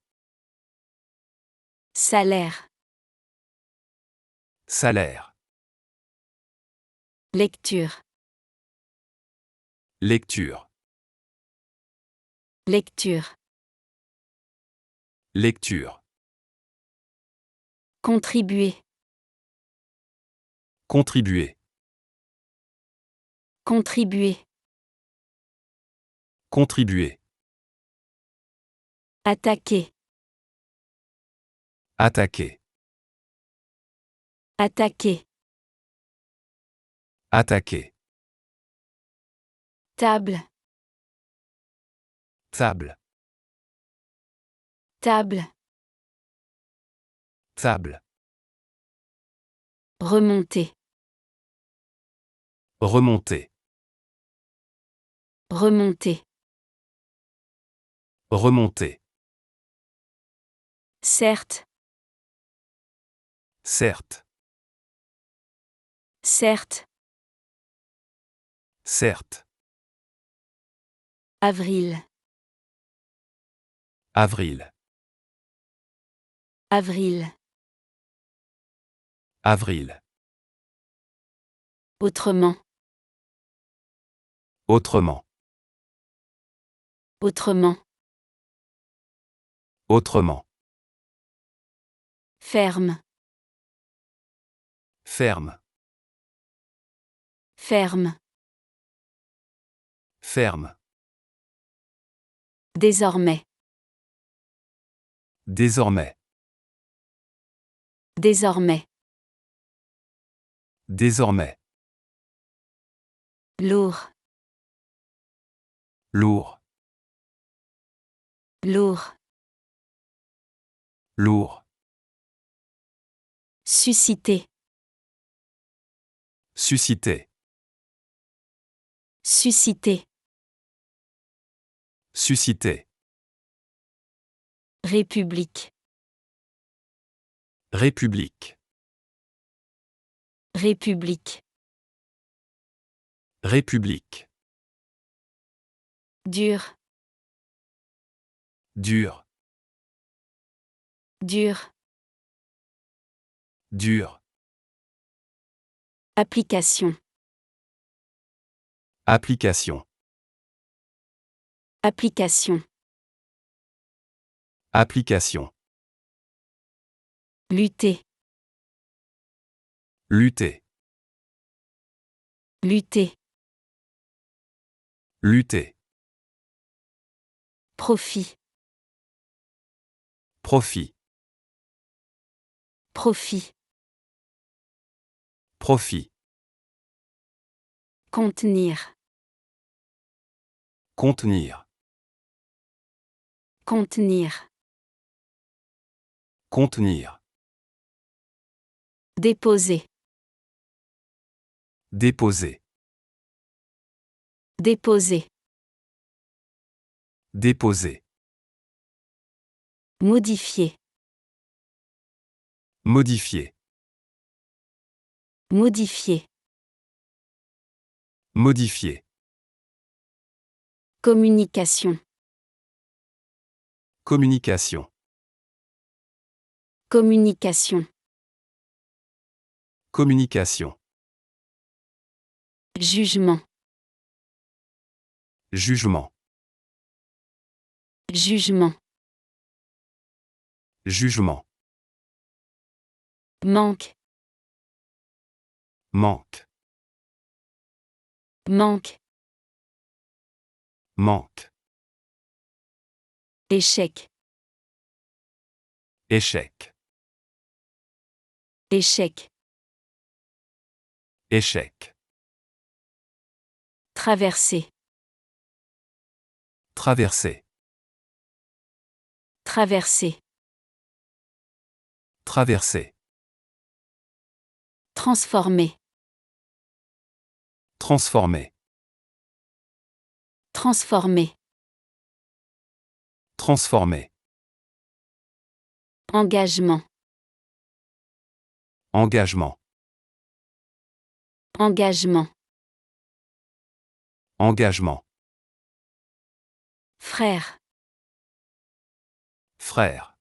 Speaker 1: Salaire.
Speaker 2: Salaire.
Speaker 1: Lecture.
Speaker 2: Lecture.
Speaker 1: Lecture.
Speaker 2: Lecture.
Speaker 1: Contribuer.
Speaker 2: Contribuer.
Speaker 1: Contribuer.
Speaker 2: Contribuer.
Speaker 1: Attaquer.
Speaker 2: Attaquer.
Speaker 1: Attaquer.
Speaker 2: Attaquer.
Speaker 1: Table.
Speaker 2: Table.
Speaker 1: Table.
Speaker 2: Table.
Speaker 1: Remonter.
Speaker 2: Remonter.
Speaker 1: Remonter.
Speaker 2: Remonter.
Speaker 1: Certes.
Speaker 2: Certes.
Speaker 1: Certes.
Speaker 2: Certes.
Speaker 1: Avril.
Speaker 2: Avril.
Speaker 1: Avril.
Speaker 2: Avril.
Speaker 1: Autrement.
Speaker 2: Autrement.
Speaker 1: Autrement.
Speaker 2: Autrement.
Speaker 1: Ferme.
Speaker 2: Ferme.
Speaker 1: Ferme.
Speaker 2: Ferme.
Speaker 1: Désormais.
Speaker 2: Désormais.
Speaker 1: Désormais.
Speaker 2: Désormais.
Speaker 1: Lourd.
Speaker 2: Lourd.
Speaker 1: Lourd.
Speaker 2: Lourd.
Speaker 1: Susciter.
Speaker 2: Susciter.
Speaker 1: Susciter.
Speaker 2: Susciter.
Speaker 1: République.
Speaker 2: République.
Speaker 1: République.
Speaker 2: République.
Speaker 1: Dur.
Speaker 2: Dur.
Speaker 1: Dur.
Speaker 2: Dur.
Speaker 1: Application.
Speaker 2: Application.
Speaker 1: Application.
Speaker 2: Application.
Speaker 1: Lutter.
Speaker 2: Lutter.
Speaker 1: Lutter.
Speaker 2: Lutter.
Speaker 1: Profit.
Speaker 2: Profit.
Speaker 1: Profit.
Speaker 2: Profit.
Speaker 1: Contenir.
Speaker 2: Contenir.
Speaker 1: Contenir.
Speaker 2: Contenir.
Speaker 1: Déposer.
Speaker 2: Déposer.
Speaker 1: Déposer.
Speaker 2: Déposer.
Speaker 1: Modifier.
Speaker 2: Modifier.
Speaker 1: Modifier.
Speaker 2: Modifier.
Speaker 1: Communication.
Speaker 2: Communication.
Speaker 1: Communication.
Speaker 2: Communication.
Speaker 1: Jugement.
Speaker 2: Jugement.
Speaker 1: Jugement.
Speaker 2: Jugement.
Speaker 1: Manque.
Speaker 2: Manque.
Speaker 1: Manque.
Speaker 2: Manque.
Speaker 1: Échec.
Speaker 2: Échec.
Speaker 1: Échec.
Speaker 2: Échec.
Speaker 1: Traverser.
Speaker 2: Traverser.
Speaker 1: Traverser.
Speaker 2: Traverser.
Speaker 1: Transformer.
Speaker 2: Transformer.
Speaker 1: Transformer.
Speaker 2: Transformer.
Speaker 1: Engagement.
Speaker 2: Engagement.
Speaker 1: Engagement.
Speaker 2: Engagement.
Speaker 1: Frère.
Speaker 2: Frère.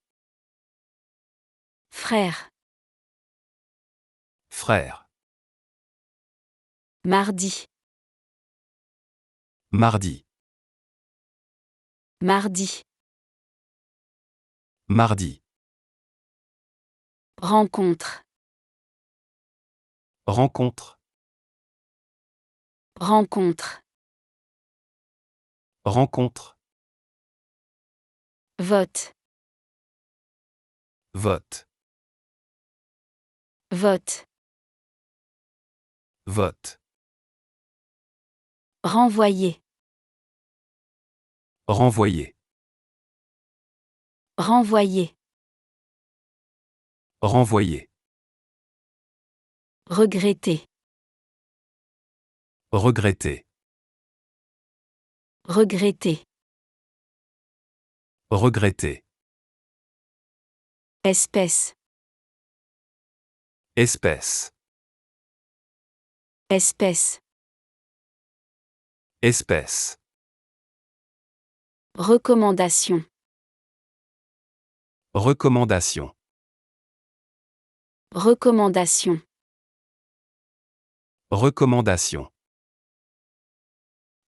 Speaker 1: Frère.
Speaker 2: Frère.
Speaker 1: Mardi.
Speaker 2: Mardi.
Speaker 1: Mardi.
Speaker 2: Mardi.
Speaker 1: Rencontre.
Speaker 2: Rencontre.
Speaker 1: Rencontre.
Speaker 2: Rencontre.
Speaker 1: Vote.
Speaker 2: Vote.
Speaker 1: Vote.
Speaker 2: Vote.
Speaker 1: Renvoyer.
Speaker 2: Renvoyer.
Speaker 1: Renvoyer.
Speaker 2: Renvoyer.
Speaker 1: Regretter.
Speaker 2: Regretter.
Speaker 1: Regretter.
Speaker 2: Regretter.
Speaker 1: Espèce.
Speaker 2: Espèce.
Speaker 1: Espèce.
Speaker 2: Espèce.
Speaker 1: Recommandation.
Speaker 2: Recommandation.
Speaker 1: Recommandation.
Speaker 2: Recommandation.